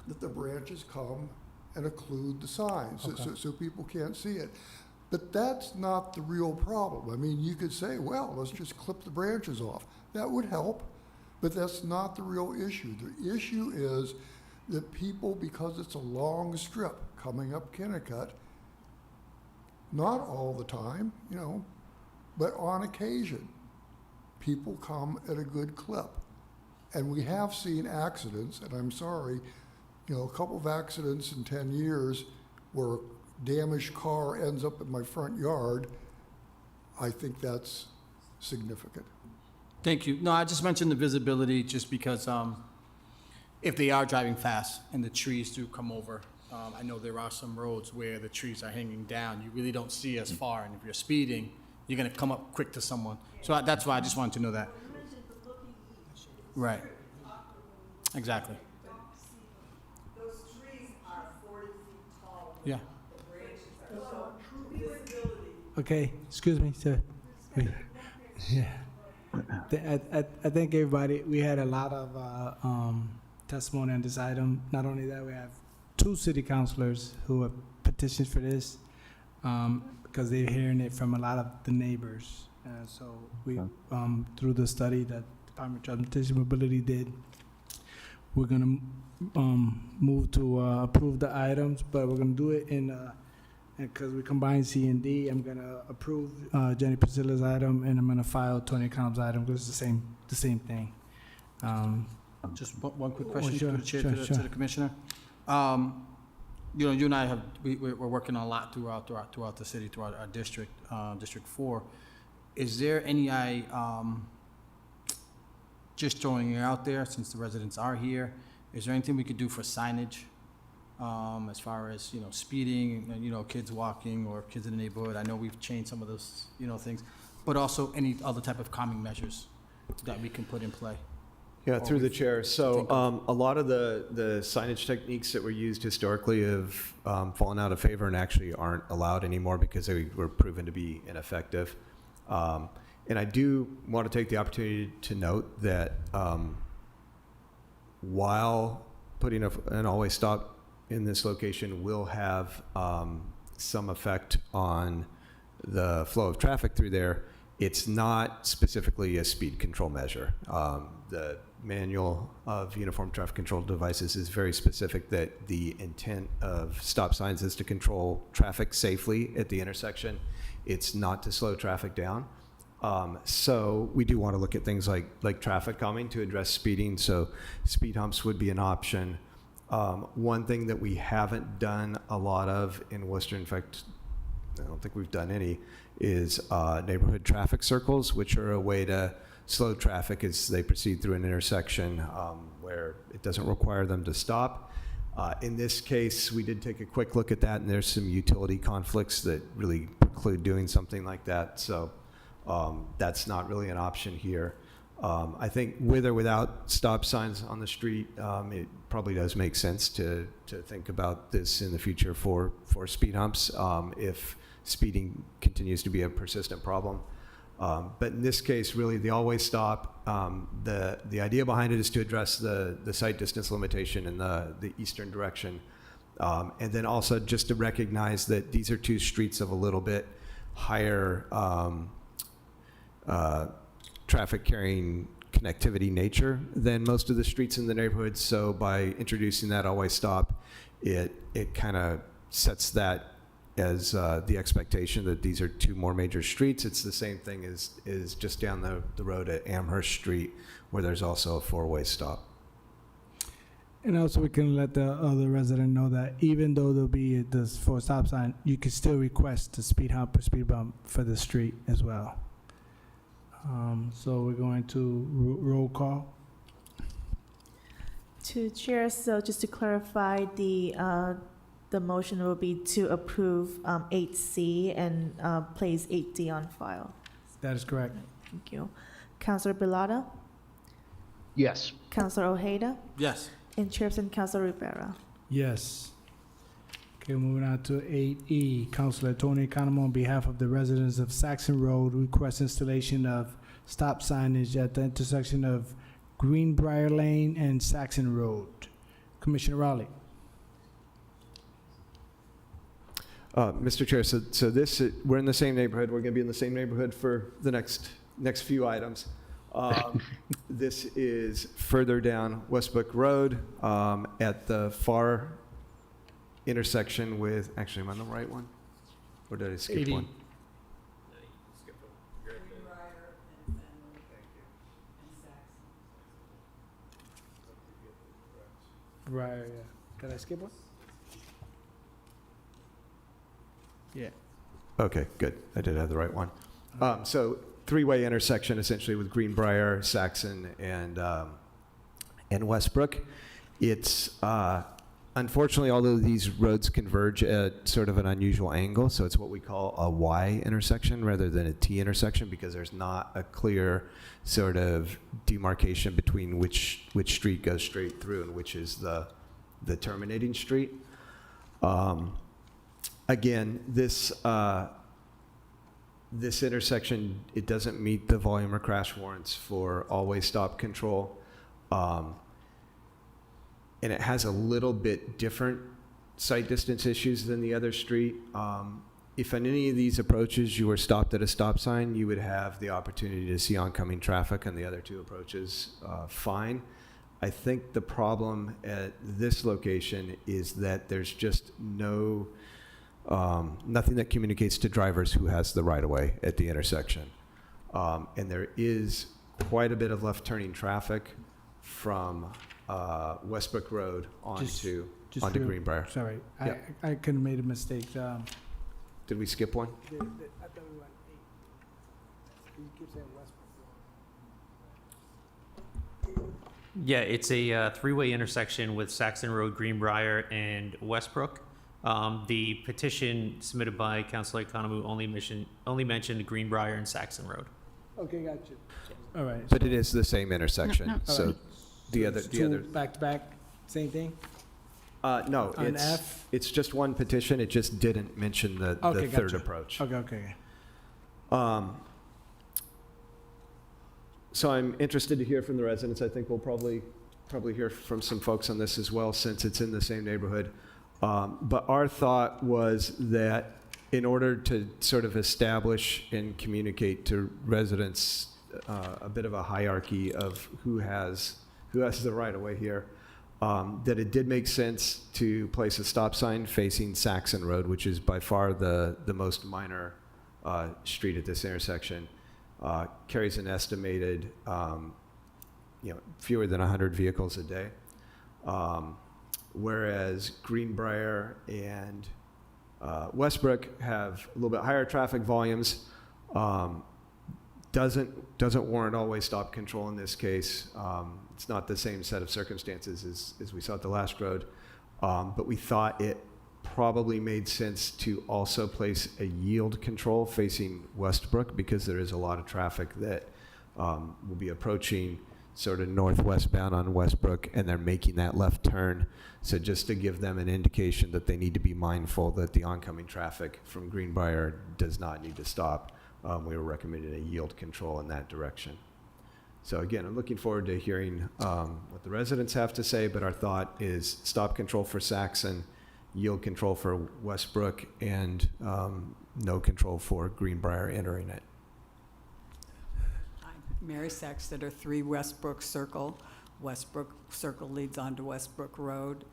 that the branches come and occlude the sign, so people can't see it. But that's not the real problem. I mean, you could say, well, let's just clip the branches off. That would help, but that's not the real issue. The issue is that people, because it's a long strip coming up Kennecut, not all the time, but on occasion, people come at a good clip. And we have seen accidents, and I'm sorry, a couple of accidents in 10 years where a damaged car ends up in my front yard. I think that's significant. Thank you. No, I just mentioned the visibility just because if they are driving fast and the trees do come over, I know there are some roads where the trees are hanging down. You really don't see as far, and if you're speeding, you're gonna come up quick to someone. So that's why I just wanted to know that. Right. Exactly. Those trees are 40 feet tall. Yeah. The branches are so true visibility. Okay, excuse me, sir. Wait. Yeah. I think everybody, we had a lot of testimony on this item. Not only that, we have 2 city councilors who have petitioned for this because they're hearing it from a lot of the neighbors. So we, through the study that Department of Transportation Mobility did, we're gonna move to approve the items, but we're gonna do it in because we combined C and D. I'm gonna approve Jenny Priscilla's item, and I'm gonna file Tony Khan's item because it's the same thing. Just one quick question sure, to the chair, sure, to the commissioner. You know, you and I have, we're working on a lot throughout the city, throughout our district, District 4. Is there any, just throwing it out there, since the residents are here, is there anything we could do for signage? As far as, you know, speeding, and, you know, kids walking or kids in the neighborhood? I know we've changed some of those, you know, things, but also any other type of calming measures that we can put in play. Yeah, through the chair. So a lot of the signage techniques that were used historically have fallen out of favor and actually aren't allowed anymore because they were proven to be ineffective. And I do want to take the opportunity to note that while putting an always stop in this location will have some effect on the flow of traffic through there, it's not specifically a speed control measure. The manual of uniform traffic control devices is very specific that the intent of stop signs is to control traffic safely at the intersection. It's not to slow traffic down. So we do want to look at things like traffic calming to address speeding. So speed humps would be an option. One thing that we haven't done a lot of in Worcester, in fact, I don't think we've done any, is neighborhood traffic circles, which are a way to slow traffic as they proceed through an intersection where it doesn't require them to stop. In this case, we did take a quick look at that, and there's some utility conflicts that really preclude doing something like that. So that's not really an option here. I think with or without stop signs on the street, it probably does make sense to think about this in the future for speed humps if speeding continues to be a persistent problem. But in this case, really, the always stop, the idea behind it is to address the sight distance limitation in the eastern direction. And then also just to recognize that these are 2 streets of a little bit higher traffic carrying connectivity nature than most of the streets in the neighborhood. So by introducing that always stop, it kind of sets that as the expectation that these are 2 more major streets. It's the same thing as just down the road at Amherst Street, where there's also a 4-way stop. And also we can let the other resident know that even though there'll be this 4 stop sign, you can still request a speed hump or speed bump for the street as well. So we're going to roll call. To chair, so just to clarify, the motion will be to approve 8C and place 8D on file. That is correct. Thank you. Councilor Bilada? Yes. Councilor Ojeda? Yes. And Chairperson Councilor Rivera? Yes. Okay, moving on to 8E. Councilor Tony Economo, on behalf of the residents of Saxon Road, requests installation of stop signage at the intersection of Greenbrier Lane and Saxon Road. Commissioner Raleigh. Mr. Chair, so this, we're in the same neighborhood. We're going to be in the same neighborhood for the next few items. This is further down Westbrook Road at the far intersection with, actually, am I on the right one? Or did I skip 80. one? Right, yeah. Did I skip one? Yeah. Okay, good. I did have the right one. So 3-way intersection essentially with Greenbrier, Saxon, and Westbrook. It's Unfortunately, although these roads converge at sort of an unusual angle, so it's what we call a Y intersection rather than a T intersection, because there's not a clear sort of demarcation between which street goes straight through and which is the terminating street. Again, this intersection, it doesn't meet the volume or crash warrants for always stop control. And it has a little bit different sight distance issues than the other street. If on any of these approaches you were stopped at a stop sign, you would have the opportunity to see oncoming traffic on the other two approaches fine. I think the problem at this location is that there's just nothing that communicates to drivers who has the right-of-way at the intersection. And there is quite a bit of left-turning traffic from Westbrook Road onto Greenbrier. Sorry, Yeah. I could have made a mistake. Did we skip one? I thought we went 8. You keep saying Westbrook. Yeah, it's a three-way intersection with Saxon Road, Greenbrier, and Westbrook. The petition submitted by Councilor Economou only mentioned Greenbrier and Saxon Road. Okay, got you. All right. But it is the same intersection, All so right. the other, Back to back, same thing? no, On F? it's just one petition, it just didn't mention the Okay, third gotcha. approach. Okay. So I'm interested to hear from the residents. I think we'll probably hear from some folks on this as well, since it's in the same neighborhood. But our thought was that in order to sort of establish and communicate to residents a bit of a hierarchy of who has the right of way here, that it did make sense to place a stop sign facing Saxon Road, which is by far the most minor street at this intersection. Carries an estimated, fewer than 100 vehicles a day. Whereas Greenbrier and Westbrook have a little bit higher traffic volumes. Doesn't warrant always stop control in this case. It's not the same set of circumstances as we saw at the last road, but we thought it probably made sense to also place a yield control facing Westbrook, because there is a lot of traffic that will be approaching sort of northwest bound on Westbrook, and they're making that left turn. So just to give them an indication that they need to be mindful that the oncoming traffic from Greenbrier does not need to stop, we were recommending a yield control in that direction. So again, I'm looking forward to hearing what the residents have to say, but our thought is stop control for Saxon, yield control for Westbrook, and no control for Greenbrier entering it. Mary Saxton, 3 Westbrook Circle. Westbrook Circle leads onto Westbrook Road.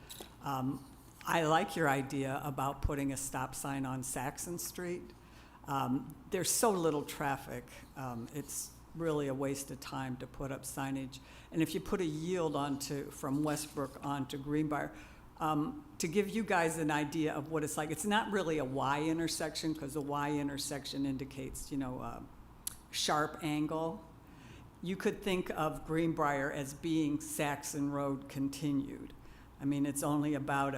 I like your idea about putting a stop sign on Saxon Street. There's so little traffic. It's really a waste of time to put up signage. And if you put a yield from Westbrook onto Greenbrier, to give you guys an idea of what it's like, it's not really a Y intersection, because a Y intersection indicates, sharp angle. You could think of Greenbrier as being Saxon Road continued. I mean, it's only about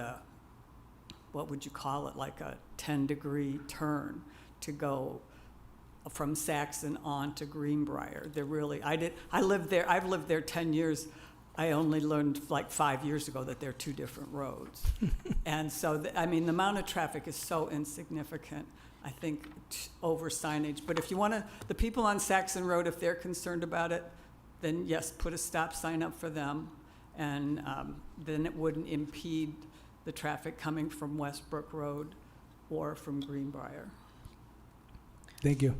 what would you call it, like a 10-degree turn to go from Saxon on to Greenbrier. They're really, I lived there, I've lived there 10 years. I only learned like 5 years ago that they're 2 different roads. And so, the amount of traffic is so insignificant, I think, over signage. But if you want to, the people on Saxon Road, if they're concerned about it, then yes, put a stop sign up for them. And then it wouldn't impede the traffic coming from Westbrook Road or from Greenbrier. Thank you.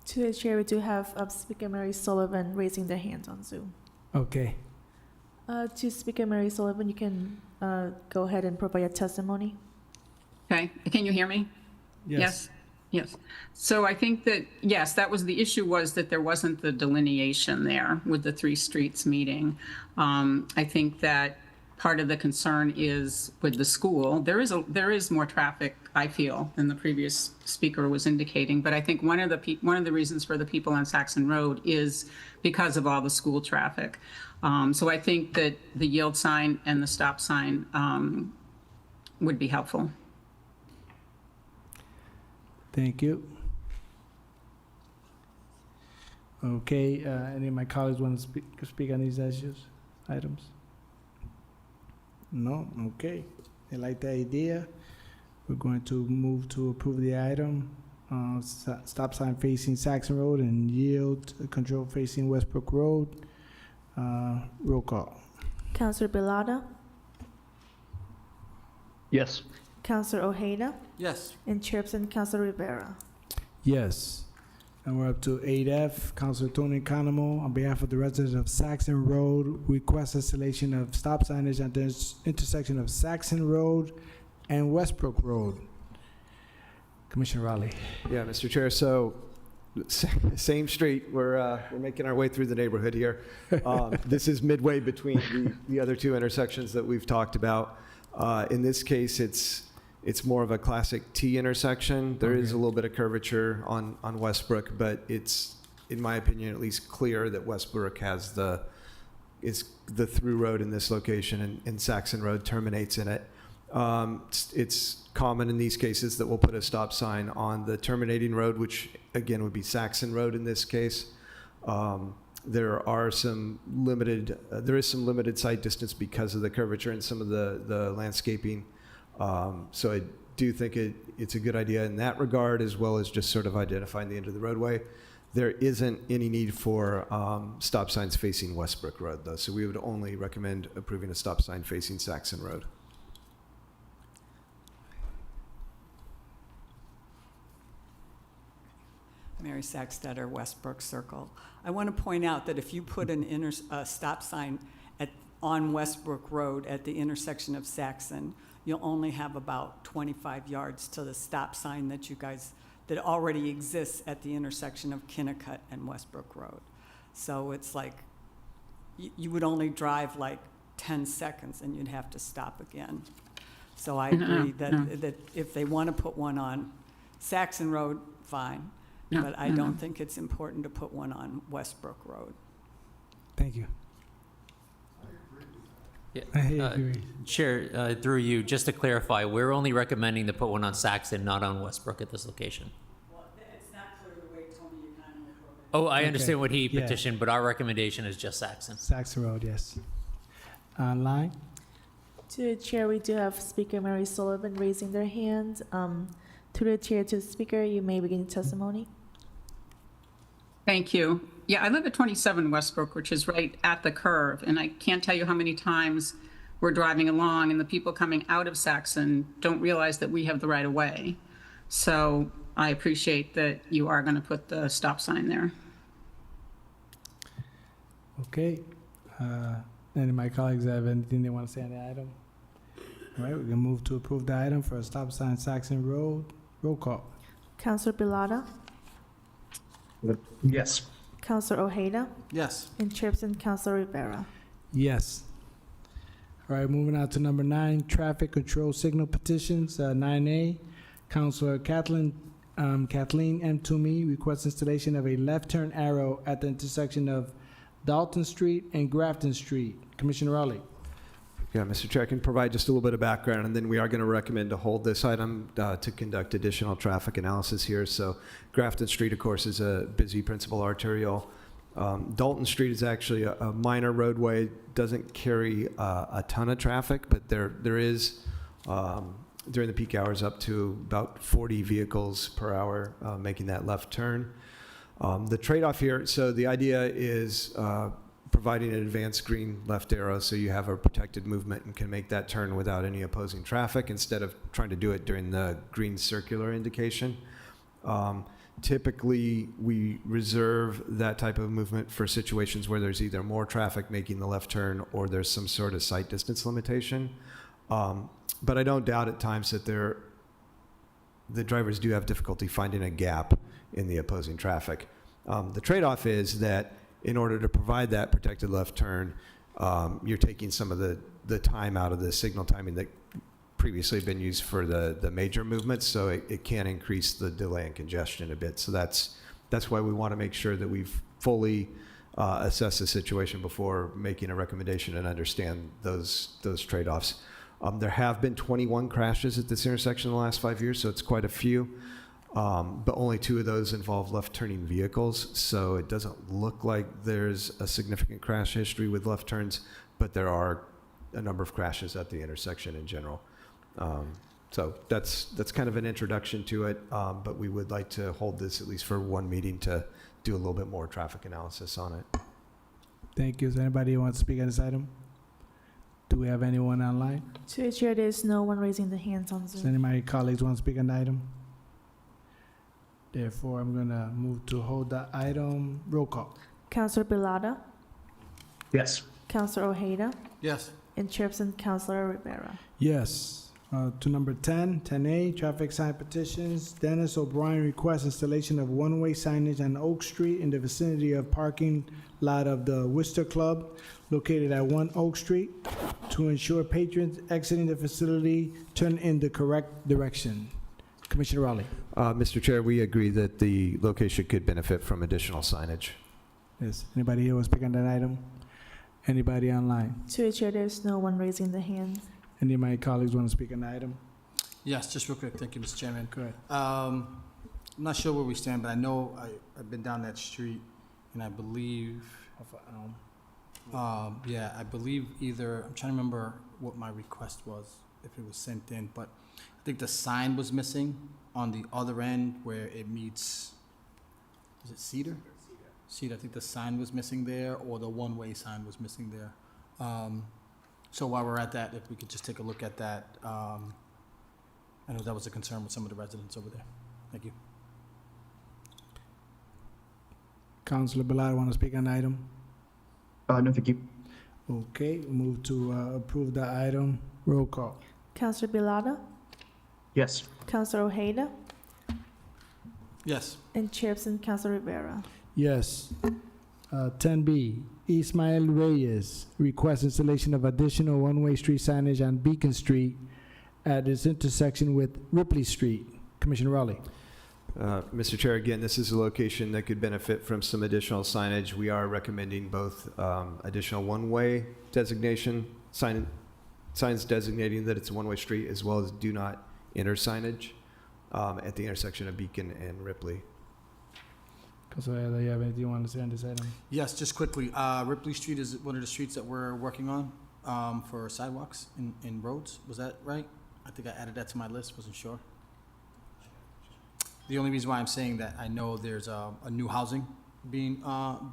To the chair, we do have Speaker Mary Sullivan raising their hands on Zoom. Okay. To Speaker Mary Sullivan, you can go ahead and provide your testimony. Okay, can you hear me? Yes. Yes. So I think that, yes, that was the issue, was that there wasn't the delineation there with the 3 streets meeting. I think that part of the concern is with the school. There is more traffic, I feel, than the previous speaker was indicating. But I think one of the reasons for the people on Saxon Road is because of all the school traffic. So I think that the yield sign and the stop sign would be helpful. Thank you. Okay, any of my colleagues want to speak on these items? No? Okay. They like the idea. We're going to move to approve the item. Stop sign facing Saxon Road and yield control facing Westbrook Road. Roll call. Counselor Bilada, Yes. Counselor Ojeda, Yes. and Chairperson Counselor Rivera. Yes. And we're up to 8F. Councilor Tony Economo, on behalf of the residents of Saxon Road, requests installation of stop signage at the intersection of Saxon Road and Westbrook Road. Commissioner Raleigh. Yeah, Mr. Chair, so same street, we're making our way through the neighborhood here. This is midway between the other two intersections that we've talked about. In this case, it's more of a classic T intersection. There is a little bit of curvature on Westbrook, but it's, in my opinion, at least clear that Westbrook has is the through road in this location, and Saxon Road terminates in it. It's common in these cases that we'll put a stop sign on the terminating road, which again would be Saxon Road in this case. There is some limited sight distance because of the curvature and some of the landscaping. So I do think it's a good idea in that regard, as well as just sort of identifying the end of the roadway. There isn't any need for stop signs facing Westbrook Road, though, so we would only recommend approving a stop sign facing Saxon Road. Mary Saxtetter, Westbrook Circle. I want to point out that if you put a stop sign on Westbrook Road at the intersection of Saxon, you'll only have about 25 yards to the stop sign that already exists at the intersection of Kinnicott and Westbrook Road. So it's like you would only drive like 10 seconds and you'd have to stop again. So I agree that if they want to put one on Saxon Road, fine. But I don't think it's important to put one on Westbrook Road. Thank you. Yeah. I agree. Chair, through you, just to clarify, we're only recommending to put one on Saxon, not on Westbrook at this location. Well, it's not clear the way Tony Economo wrote it. Oh, I understand Okay. what he Yeah. petitioned, but our recommendation is just Saxon. Saxon Road, yes. Online? To the chair, we do have Speaker Mary Sullivan raising their hand. To the chair, to the speaker, you may begin testimony. Thank you. Yeah, I live at 27 Westbrook, which is right at the curve, and I can't tell you how many times we're driving along and the people coming out of Saxon don't realize that we have the right of way. So I appreciate that you are going to put the stop sign there. Okay. Any of my colleagues have anything they want to say on the item? All right, we're going to move to approve the item for a stop sign Saxon Road. Roll call. Counselor Bilada, Yes. Counselor Ojeda, Yes. and Chairperson Counselor Rivera. Yes. All right, moving on to number 9, traffic control signal petitions. 9A, Councilor Kathleen M. Toomey requests installation of a left turn arrow at the intersection of Dalton Street and Grafton Street. Commissioner Raleigh. Yeah, Mr. Chair, I can provide just a little bit of background, and then we are going to recommend to hold this item to conduct additional traffic analysis here. So Grafton Street, of course, is a busy principal arterial. Dalton Street is actually a minor roadway, doesn't carry a ton of traffic, but there is, during the peak hours, up to about 40 vehicles per hour making that left turn. The trade-off here, so the idea is providing an advanced green left arrow so you have a protected movement and can make that turn without any opposing traffic instead of trying to do it during the green circular indication. Typically, we reserve that type of movement for situations where there's either more traffic making the left turn or there's some sort of sight distance limitation. But I don't doubt at times that the drivers do have difficulty finding a gap in the opposing traffic. The trade-off is that in order to provide that protected left turn, you're taking some of the time out of the signal timing that previously been used for the major movements, so it can increase the delay and congestion a bit. So that's why we want to make sure that we've fully assessed the situation before making a recommendation and understand those trade-offs. There have been 21 crashes at this intersection in the last 5 years, so it's quite a few. But only 2 of those involve left-turning vehicles, so it doesn't look like there's a significant crash history with left turns, but there are a number of crashes at the intersection in general. So that's kind of an introduction to it, but we would like to hold this at least for one meeting to do a little bit more traffic analysis on it. Thank you. Is there anybody who wants to speak on this item? Do we have anyone online? To the chair, there is no one raising their hands on Does Zoom. any of my colleagues want to speak on the item? Therefore, I'm going to move to hold the item. Roll call. Councilor Bilada, Yes. Councilor Ojeda, Yes. and Chairperson Councilor Rivera. Yes. To number 10, 10A, traffic sign petitions. Dennis O'Brien requests installation of one-way signage on Oak Street in the vicinity of parking lot of the Worcester Club located at 1 Oak Street to ensure patrons exiting the facility turn in the correct direction. Commissioner Raleigh. Mr. Chair, we agree that the location could benefit from additional signage. Yes. Anybody here want to speak on that item? Anybody online? To the chair, there is no one raising their hands. Any of my colleagues want to speak on the item? Yes, just real quick. Thank you, Mr. Chairman. Go ahead. I'm not sure where we stand, but I know I've been down that street, and I believe, I believe either, I'm trying to remember what my request was, if it was sent in, but I think the sign was missing on the other end where it meets, is it Cedar? Cedar, I think the sign was missing there, or the one-way sign was missing there. So while we're at that, if we could just take a look at that, I know that was a concern with some of the residents over there. Thank you. Councilor Bilal, want to speak on the item? No, thank you. Okay, move to approve the item. Roll call. Councilor Bilada, Yes. Councilor Ojeda, Yes. and Chairperson Councilor Rivera. Yes. 10B, Ismael Reyes requests installation of additional one-way street signage on Beacon Street at its intersection with Ripley Street. Commissioner Raleigh. Mr. Chair, again, this is a location that could benefit from some additional signage. We are recommending both additional one-way designation, signs designating that it's a one-way street, as well as do not enter signage at the intersection of Beacon and Ripley. Councilor, do you have anything you want to say on this item? Yes, just quickly, Ripley Street is one of the streets that we're working on for sidewalks and roads. Was that right? I think I added that to my list, wasn't sure. The only reason why I'm saying that, I know there's a new housing being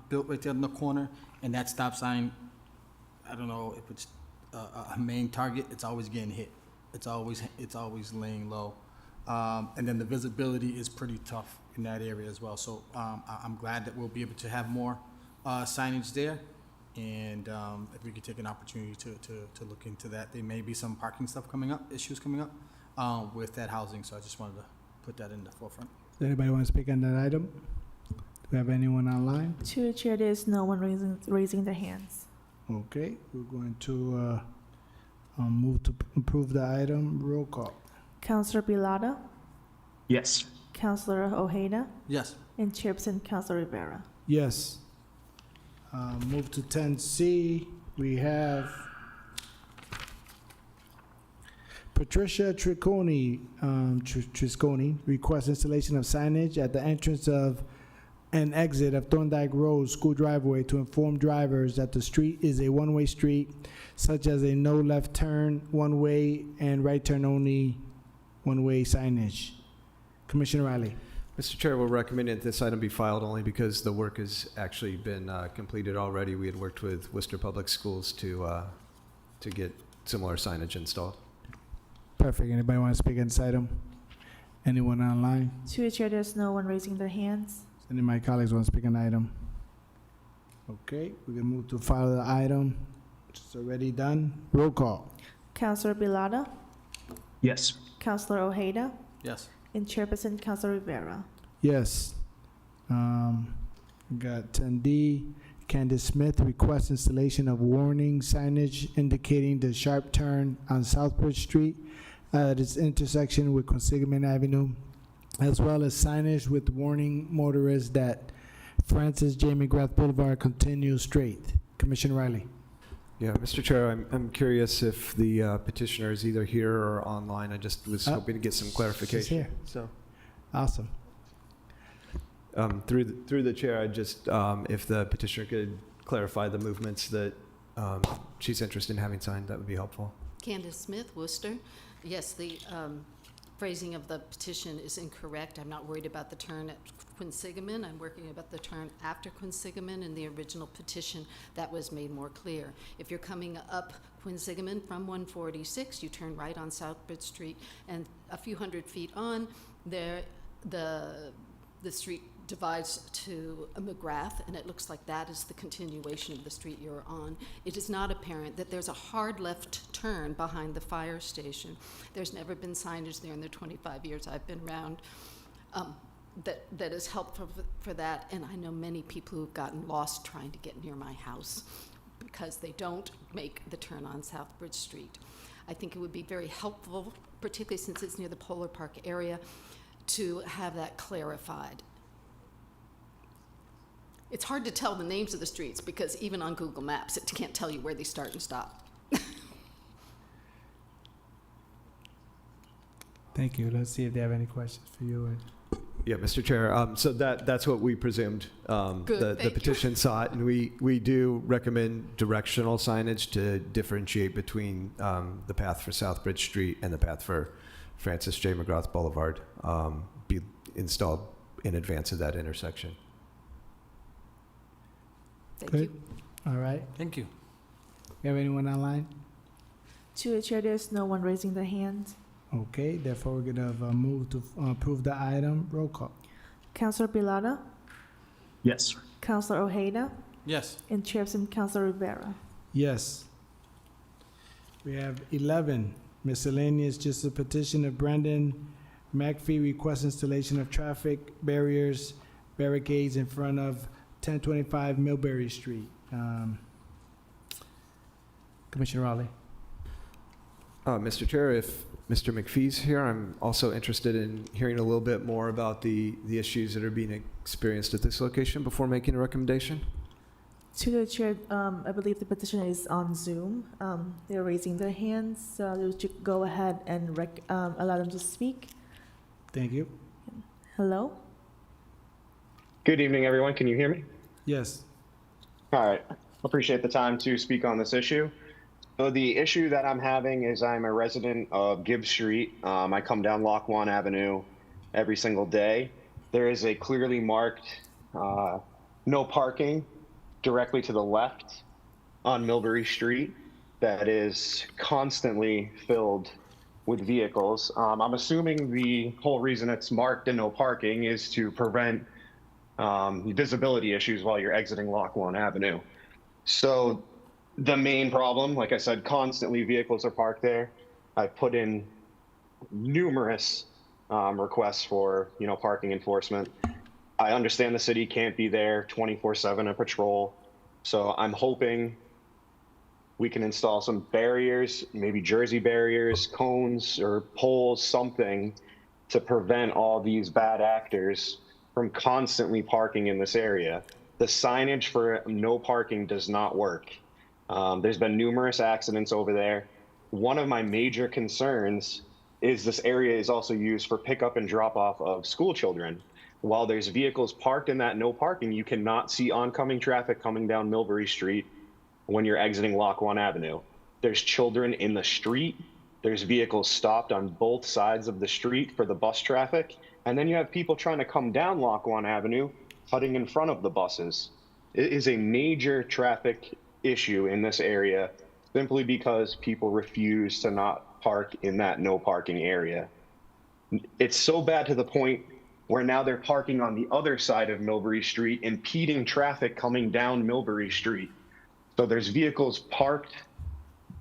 built right there in the corner, and that stop sign, I don't know if it's a main target, it's always getting hit. It's always laying low. And then the visibility is pretty tough in that area as well. So I'm glad that we'll be able to have more signage there. And if we could take an opportunity to look into that. There may be some parking stuff issues coming up with that housing. So I just wanted to put that in the forefront. Does anybody want to speak on that item? Do we have anyone online? To the chair, there is no one raising their hands. Okay, we're going to move to approve the item. Roll call. Councilor Bilada, Yes. Councilor Ojeda, Yes. and Chairperson Councilor Rivera. Yes. Move to 10C. We have Patricia Trisconi requests installation of signage at the entrance of and exit of Thorndike Road school driveway to inform drivers that the street is a one-way street, such as a no left turn, one-way, and right turn only one-way signage. Commissioner Riley. Mr. Chair, we'll recommend that this item be filed only because the work has actually been completed already. We had worked with Worcester Public Schools to get similar signage installed. Perfect. Anybody want to speak on this item? Anyone online? To the chair, there's no one raising their hands. Any of my colleagues want to speak on the item? Okay, we can move to file the item, which is already done. Roll call. Councilor Bilada, Yes. Councilor Ojeda, Yes. and Chairperson Councilor Rivera. Yes. We got 10D. Candace Smith requests installation of warning signage indicating the sharp turn on Southbridge Street at its intersection with Consigment Avenue, as well as signage with warning motorists that Francis J. McGrath Boulevard continues straight. Commissioner Riley. Yeah, Mr. Chair, I'm curious if the petitioner is either here or online. I just was hoping to get some clarification. She's here. So, Awesome. through the chair, I just, if the petitioner could clarify the movements that she's interested in having signed, that would be helpful. Candace Smith, Worcester. Yes, the phrasing of the petition is incorrect. I'm not worried about the turn at Quinsigamon. I'm working about the turn after Quinsigamon. In the original petition, that was made more clear. If you're coming up Quinsigamon from 146, you turn right on Southbridge Street, and a few hundred feet on, there the street divides to a McGrath, and it looks like that is the continuation of the street you're on. It is not apparent that there's a hard left turn behind the fire station. There's never been signage there in the 25 years I've been around that is helpful for that, and I know many people who've gotten lost trying to get near my house because they don't make the turn on Southbridge Street. I think it would be very helpful, particularly since it's near the Polar Park area, to have that clarified. It's hard to tell the names of the streets because even on Google Maps, it can't tell you where they start and stop. Thank you. Let's see if they have any questions for you. Yeah, Mr. Chair, so that's what we presumed the thank petition sought, and we do recommend directional signage to differentiate between the path for Southbridge Street and the path for Francis J. McGrath Boulevard be installed in advance of that intersection. Good. All right. Thank you. You have anyone online? To the chair, there's no one raising their hand. Okay, therefore we're gonna move to approve the item. Roll call. Councilor Bilada, Yes. Councilor Ojeda, Yes. and Chairperson Councilor Rivera. Yes. We have 11 miscellaneous, just a petition of Brendan McPhee requests installation of traffic barricades in front of 1025 Millbury Street. Commissioner Raleigh. Mr. Chair, if Mr. McPhee's here, I'm also interested in hearing a little bit more about the issues that are being experienced at this location before making a recommendation. To the chair, I believe the petitioner is on Zoom. They're raising their hands, so would you go ahead and allow them to speak? Thank you. Hello? Good evening, everyone. Can you hear me? Yes. All right. Appreciate the time to speak on this issue. So the issue that I'm having is I'm a resident of Gibbs Street. I come down Lackawanna Avenue every single day. There is a clearly marked no parking directly to the left on Millbury Street that is constantly filled with vehicles. I'm assuming the whole reason it's marked and no parking is to prevent visibility issues while you're exiting Lackawanna Avenue. So the main problem, like I said, constantly vehicles are parked there. I put in numerous requests for, parking enforcement. I understand the city can't be there 24/7 on patrol. So I'm hoping we can install some barriers, maybe Jersey barriers, cones, or poles, something to prevent all these bad actors from constantly parking in this area. The signage for no parking does not work. There's been numerous accidents over there. One of my major concerns is this area is also used for pickup and drop off of school children. While there's vehicles parked in that no parking, you cannot see oncoming traffic coming down Millbury Street when you're exiting Lackawanna Avenue. There's children in the street. There's vehicles stopped on both sides of the street for the bus traffic. And then you have people trying to come down Lackawanna Avenue, cutting in front of the buses. It is a major traffic issue in this area simply because people refuse to not park in that no parking area. It's so bad to the point where now they're parking on the other side of Millbury Street, impeding traffic coming down Millbury Street. So there's vehicles parked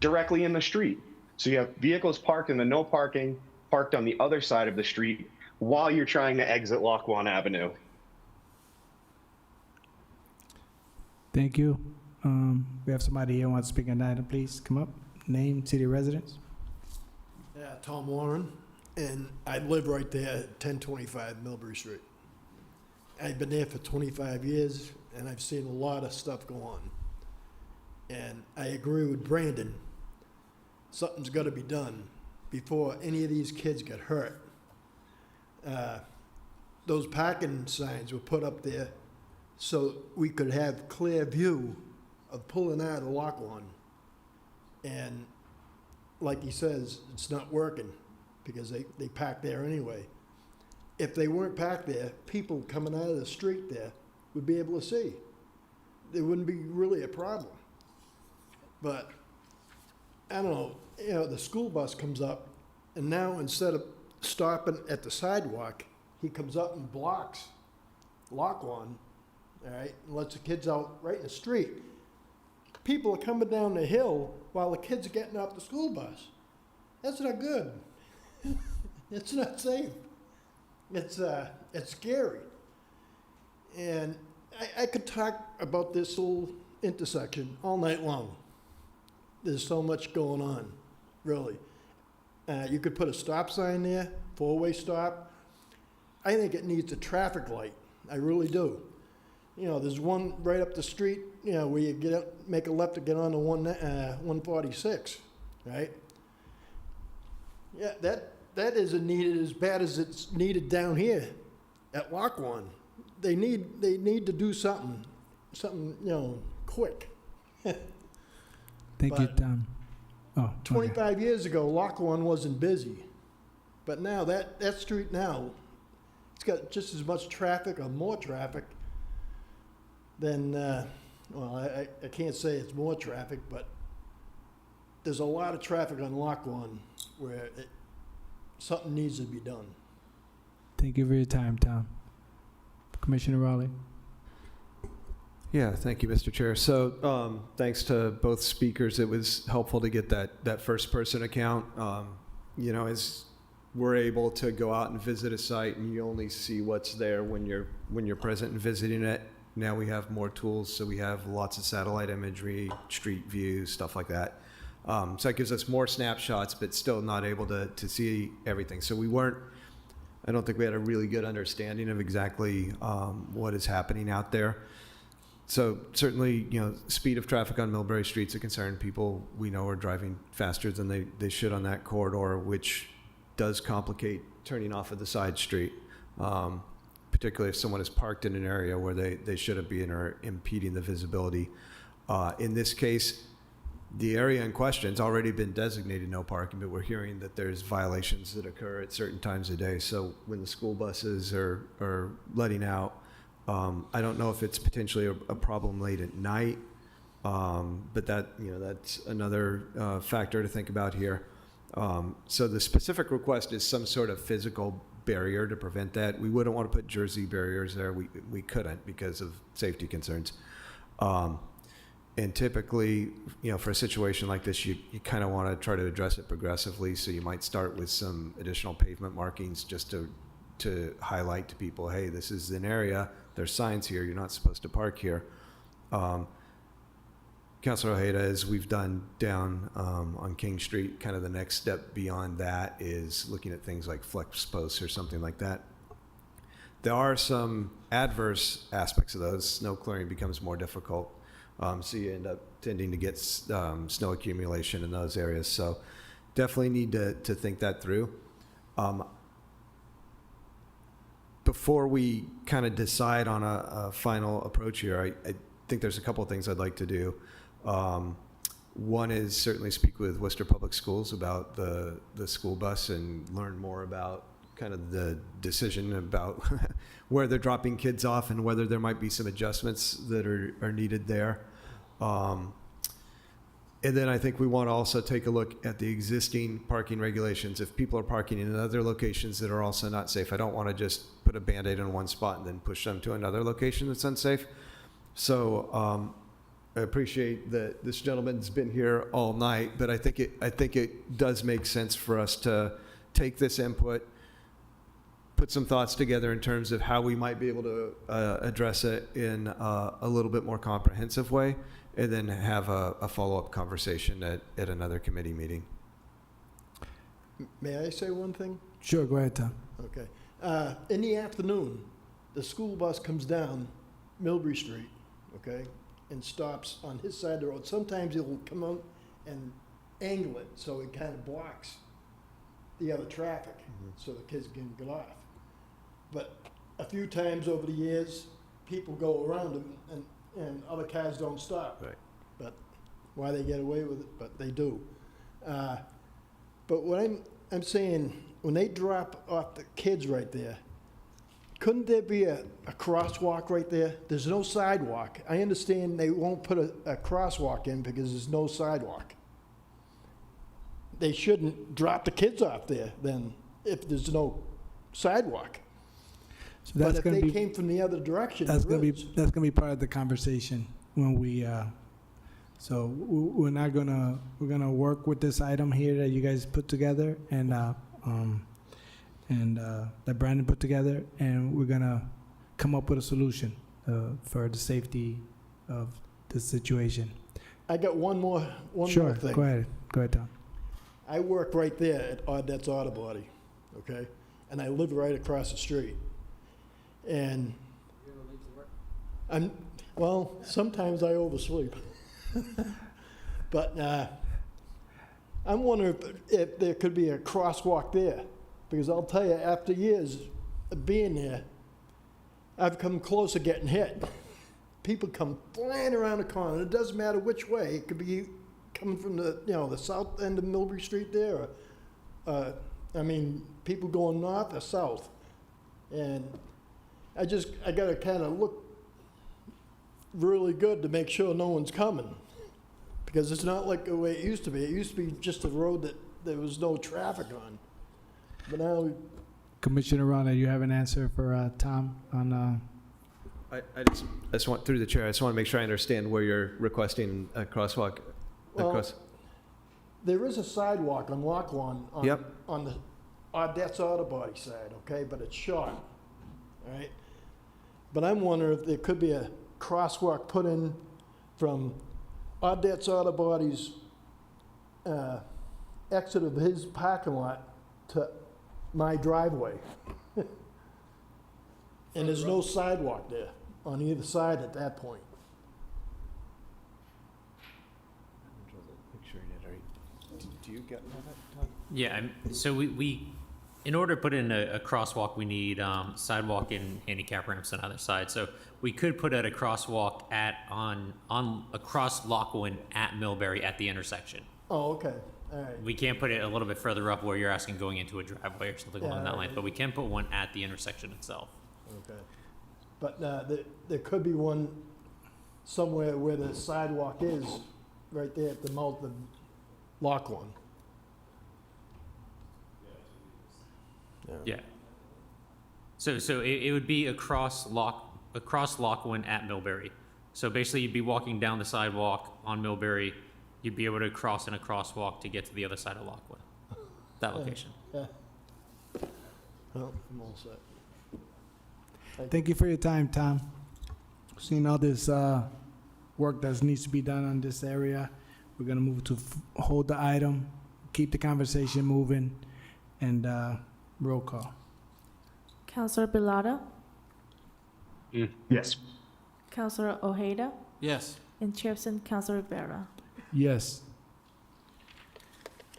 directly in the street. So you have vehicles parked in the no parking, parked on the other side of the street while you're trying to exit Lackawanna Avenue. Thank you. We have somebody here who wants to speak on the item. Please come up. Name, city residence. Yeah, Tom Warren, and I live right there at 1025 Millbury Street. I've been there for 25 years, and I've seen a lot of stuff go on. And I agree with Brandon. Something's got to be done before any of these kids get hurt. Those parking signs were put up there so we could have clear view of pulling out of Lock One. And like he says, it's not working because they park there anyway. If they weren't parked there, people coming out of the street there would be able to see. There wouldn't be really a problem. But, I don't know, the school bus comes up, and now instead of stopping at the sidewalk, he comes up and blocks Lock One, all right, and lets the kids out right in the street. People are coming down the hill while the kids are getting off the school bus. That's not good. It's not safe. It's scary. And I could talk about this whole intersection all night long. There's so much going on, really. You could put a stop sign there, four-way stop. I think it needs a traffic light. I really do. There's one right up the street, where you make a left to get on the 146, right? Yeah, that isn't needed as bad as it's needed down here at Lock One. They need to do something, quick. Thank you, But Tom. Oh, 25 years ago, Lock One wasn't busy. But now that street now, it's got just as much traffic or more traffic than, I can't say it's more traffic, but there's a lot of traffic on Lock One where something needs to be done. Thank you for your time, Tom. Commissioner Raleigh. Yeah, thank you, Mr. Chair. So thanks to both speakers. It was helpful to get that first-person account. As we're able to go out and visit a site and you only see what's there when you're present and visiting it. Now we have more tools, so we have lots of satellite imagery, street views, stuff like that. So that gives us more snapshots, but still not able to see everything. So I don't think we had a really good understanding of exactly what is happening out there. So certainly, speed of traffic on Millbury Street's a concern. People we know are driving faster than they should on that corridor, which does complicate turning off of the side street, particularly if someone is parked in an area where they shouldn't be and are impeding the visibility. In this case, the area in question's already been designated no parking, but we're hearing that there's violations that occur at certain times of day. So when the school buses are letting out, I don't know if it's potentially a problem late at night, but that's another factor to think about here. So the specific request is some sort of physical barrier to prevent that. We wouldn't want to put Jersey barriers there. We couldn't because of safety concerns. And typically, for a situation like this, you kind of want to try to address it progressively. So you might start with some additional pavement markings just to highlight to people, hey, this is an area, there's signs here, you're not supposed to park here. Councilor Ojeda, as we've done down on King Street, kind of the next step beyond that is looking at things like flex posts or something like that. There are some adverse aspects of those. Snow clearing becomes more difficult. So you end up tending to get snow accumulation in those areas. So definitely need to think that through. Before we kind of decide on a final approach here, I think there's a couple of things I'd like to do. One is certainly speak with Worcester Public Schools about the school bus and learn more about kind of the decision about where they're dropping kids off and whether there might be some adjustments that are needed there. And then I think we want to also take a look at the existing parking regulations. If people are parking in other locations that are also not safe, I don't want to just put a Band-Aid on one spot and then push them to another location that's unsafe. So I appreciate that this gentleman's been here all night, but I think it does make sense for us to take this input, put some thoughts together in terms of how we might be able to address it in a little bit more comprehensive way, and then have a follow-up conversation at another committee meeting. May I say one thing? Sure, go ahead, Tom. Okay. In the afternoon, the school bus comes down Millbury Street, okay? and stops on his side of the road. Sometimes he'll come out and angle it so it kind of blocks the other traffic, so the kids can get off. But a few times over the years, people go around him and other cars don't stop. Right. But why they get away with it, but they do. But what I'm saying, when they drop off the kids right there, couldn't there be a crosswalk right there? There's no sidewalk. I understand they won't put a crosswalk in because there's no sidewalk. They shouldn't drop the kids off there then if there's no sidewalk. So But that's if gonna they be, came from the other direction, that's there gonna is. be part of the conversation when we, so we're not gonna, we're gonna work with this item here that you guys put together and that Brandon put together, and we're gonna come up with a solution for the safety of this situation. I got one more Sure, thing. go ahead, Tom. I work right there at Audette's Auto Body, okay? And I live right across the street. And well, sometimes I oversleep. But I'm wondering if there could be a crosswalk there. Because I'll tell you, after years of being there, I've come close to getting hit. People come flying around the corner. It doesn't matter which way. It could be coming from the south end of Millbury Street there. People going north or south. And I gotta kind of look really good to make sure no one's coming. Because it's not like the way it used to be. It used to be just a road that there was no traffic on. But now, Commissioner Rana, you have an answer for Tom on, I just want, through the chair, I just want to make sure I understand where you're requesting a crosswalk. there is a sidewalk on Lackawanna Yep. on the Audette's Auto Body side, okay, but it's short, all right? But I'm wondering if there could be a crosswalk put in from Audette's Auto Body's exit of his parking lot to my driveway. And there's no sidewalk there on either side at that point. Do you get that, Tom? Yeah, so we, in order to put in a crosswalk, we need sidewalk and handicap ramps on either side. So we could put out a crosswalk across Lockwood at Millbury at the intersection. Oh, okay, all right. We can't put it a little bit further up where you're asking going into a driveway or something along Yeah, that line, but we can put one at the intersection itself. Okay. But there could be one somewhere where the sidewalk is, right there at the mouth of Lachlan. Yeah. So it would be across Lockwood at Millbury. So basically, you'd be walking down the sidewalk on Millbury. You'd be able to cross in a crosswalk to get to the other side of Lockwood. That location. Yeah. Well, I'm all set. Thank you for your time, Tom. Seeing all this work that needs to be done on this area, we're gonna move to hold the item, keep the conversation moving, and roll call. Councilor Bilada, Yes. Councilor Ojeda, Yes. and Chairperson Councilor Rivera. Yes.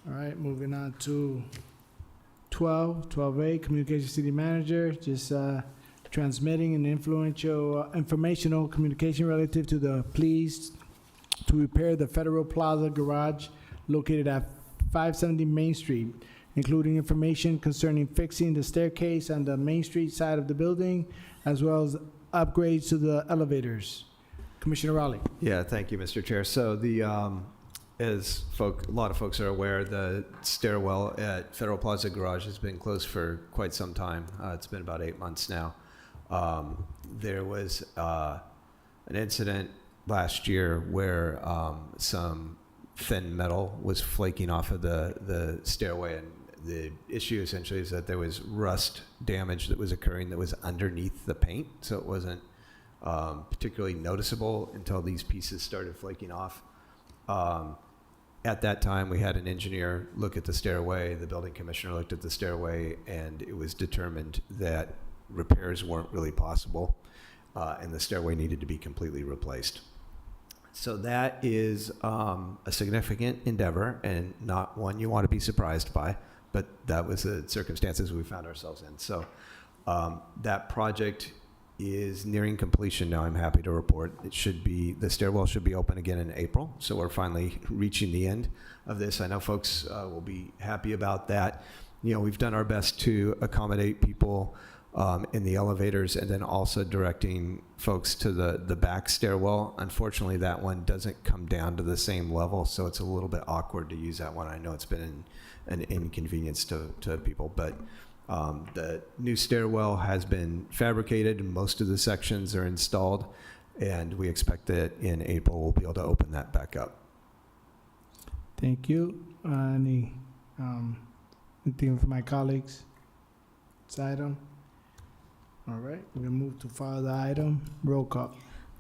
All right, moving on to 12A, Communication City Manager, just transmitting an informational communication relative to the pleas to repair the Federal Plaza garage located at 570 Main Street, including information concerning fixing the staircase on the Main Street side of the building, as well as upgrades to the elevators. Commissioner Raleigh. Yeah, thank you, Mr. Chair. So as a lot of folks are aware, the stairwell at Federal Plaza Garage has been closed for quite some time. It's been about 8 months now. There was an incident last year where some thin metal was flaking off of the stairway, and the issue essentially is that there was rust damage that was occurring that was underneath the paint, so it wasn't particularly noticeable until these pieces started flaking off. At that time, we had an engineer look at the stairway, the building commissioner looked at the stairway, and it was determined that repairs weren't really possible, and the stairway needed to be completely replaced. So that is a significant endeavor and not one you want to be surprised by, but that was the circumstances we found ourselves in. So that project is nearing completion now, I'm happy to report. The stairwell should be open again in April, so we're finally reaching the end of this. I know folks will be happy about that. We've done our best to accommodate people in the elevators and then also directing folks to the back stairwell. Unfortunately, that one doesn't come down to the same level, so it's a little bit awkward to use that one. I know it's been an inconvenience to people, but the new stairwell has been fabricated and most of the sections are installed, and we expect that in April we'll be able to open that back up. Thank you. Anything from my colleagues? This item? All right, we're gonna move to further item. Roll call.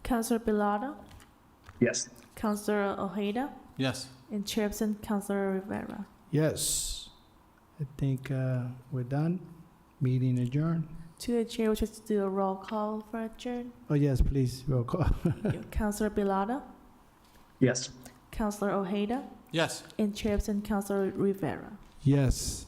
Councilor Bilotta, Yes. Councilor Ojeda, Yes. and Chairperson Councilor Rivera. Yes. I think we're done. Meeting adjourned. To the chair, which is to do a roll call for adjourn. Oh, yes, please, roll call. Councilor Bilotta, Yes. Councilor Ojeda, Yes. and Chairperson Councilor Rivera. Yes.